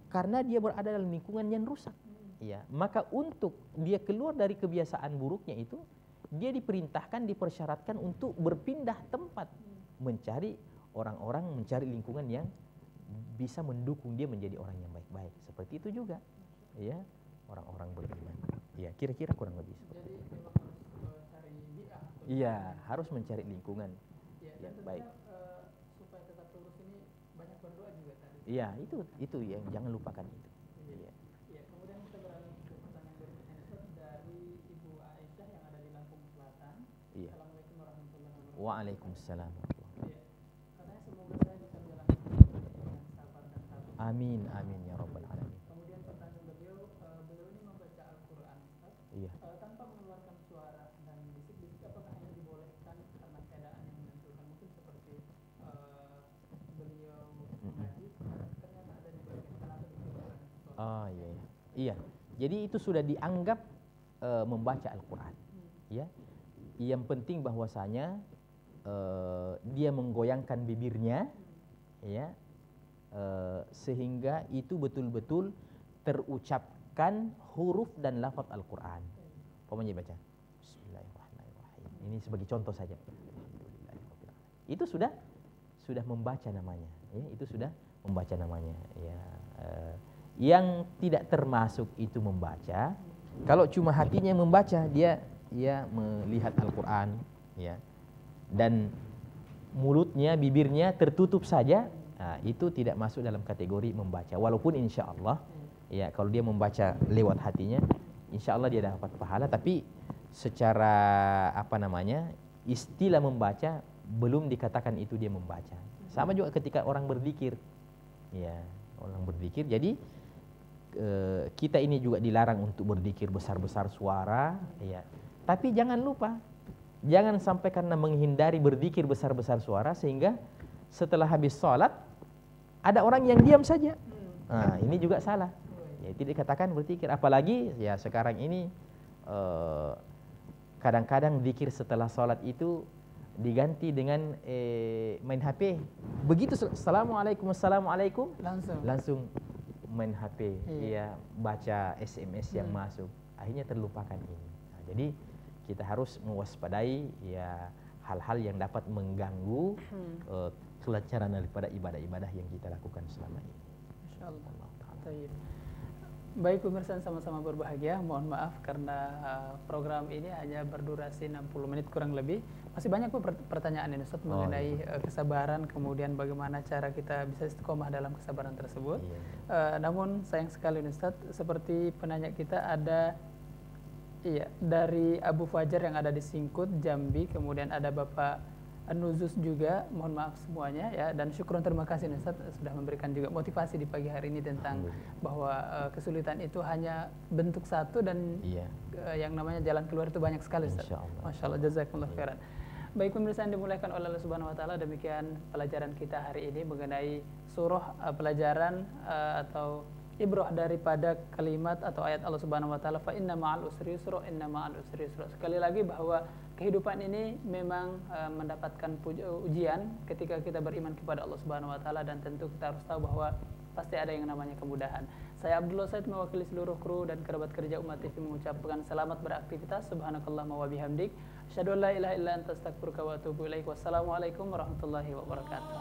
S3: karena dia berada dalam lingkungan yang rusak. Iya, maka untuk dia keluar dari kebiasaan buruknya itu, dia diperintahkan, dipersyaratkan untuk berpindah tempat, mencari orang-orang, mencari lingkungan yang bisa mendukung dia menjadi orang yang baik-baik. Seperti itu juga, ya, orang-orang beriman. Ya, kira-kira kurang lebih seperti itu.
S2: Jadi memang harus cari bi'ah.
S3: Iya, harus mencari lingkungan yang baik.
S2: Supaya tetap lurus ini banyak berdoa juga tadi.
S3: Iya, itu yang jangan lupakan itu. Iya.
S2: Ya, kemudian kita beralih ke pertanyaan berikutnya dari Ibu Aisyah yang ada di Lampung Selatan.
S3: Iya.
S2: Assalamualaikum warahmatullahi wabarakatuh.
S3: Waalaikumsalam.
S2: Iya. Katanya semoga saya bisa menjalankan dengan sabar dan tabah.
S3: Amin, amin ya rabbal alamin.
S2: Kemudian pertanyaan beliau ini membaca Al-Quran, Ustaz,
S3: Iya.
S2: tanpa mengeluarkan suara dan bisik-bisik, apakah hanya dibolehkan karena keadaan yang menentukan? Mungkin seperti beliau mengaji, ternyata ada di bagian kanan atau di bagian sholat.
S3: Oh iya, iya. Iya. Jadi itu sudah dianggap membaca Al-Quran. Ya. Yang penting bahwasanya dia menggoyangkan bibirnya, ya, sehingga itu betul-betul terucapkan huruf dan lafaz Al-Quran. Pokoknya baca Bismillahirrahmanirrahim. Ini sebagai contoh saja. Itu sudah membaca namanya. Ya, itu sudah membaca namanya. Ya, yang tidak termasuk itu membaca. Kalau cuma hatinya membaca, dia melihat Al-Quran, ya, dan mulutnya, bibirnya tertutup saja. Nah, itu tidak masuk dalam kategori membaca. Walaupun insya Allah, ya, kalau dia membaca lewat hatinya, insya Allah dia dapat pahala. Tapi secara istilah membaca belum dikatakan itu dia membaca. Sama juga ketika orang berzikir, ya, orang berzikir. Jadi kita ini juga dilarang untuk berzikir besar-besar suara, ya. Tapi jangan lupa, jangan sampai karena menghindari berzikir besar-besar suara sehingga setelah habis sholat ada orang yang diam saja. Nah, ini juga salah. Ya, tidak dikatakan berzikir. Apalagi ya sekarang ini kadang-kadang zikir setelah sholat itu diganti dengan main HP. Begitu assalamualaikum langsung main HP, ya, baca SMS yang masuk. Akhirnya terlupakan ini. Nah, jadi kita harus mewaspadai ya hal-hal yang dapat mengganggu kelancaran daripada ibadah-ibadah yang kita lakukan selama ini.
S2: Insyaallah. Baik pemirsa yang sama-sama berbahagia, mohon maaf karena program ini hanya berdurasi 60 menit kurang lebih. Masih banyak pertanyaan ini Ustaz mengenai kesabaran, kemudian bagaimana cara kita bisa istiqomah dalam kesabaran tersebut. Namun sayang sekali Ustaz, seperti penanya kita ada dari Abu Fajar yang ada di Singkut, Jambi, kemudian ada Bapak Nuzus juga, mohon maaf semuanya ya, dan syukur terima kasih Ustaz sudah memberikan juga motivasi di pagi hari ini tentang bahwa kesulitan itu hanya bentuk satu dan yang namanya jalan keluar itu banyak sekali Ustaz. Masya Allah, jazakumullah khairan. Baik pemirsa yang dimuliakan oleh Allah Subhanahu Wa Taala, demikian pelajaran kita hari ini mengenai surah pelajaran atau ibrah daripada kalimat atau ayat Allah Subhanahu wa taala, fa inna ma'al usri yusra, inna ma'al usri yusra. Sekali lagi bahwa kehidupan ini memang mendapatkan ujian ketika kita beriman kepada Allah Subhanahu wa taala, dan tentu kita harus tahu bahwa pasti ada yang namanya kemudahan. Saya Abdullah Said mewakili seluruh kru dan kerabat kerja Umat TV mengucapkan selamat beraktivitas. Subhanakallahumma wa bihamdik, asyhadu an la ilaha illa anta astaghfiruka wa atubu ilaik. Wassalamualaikum warahmatullahi wabarakatuh.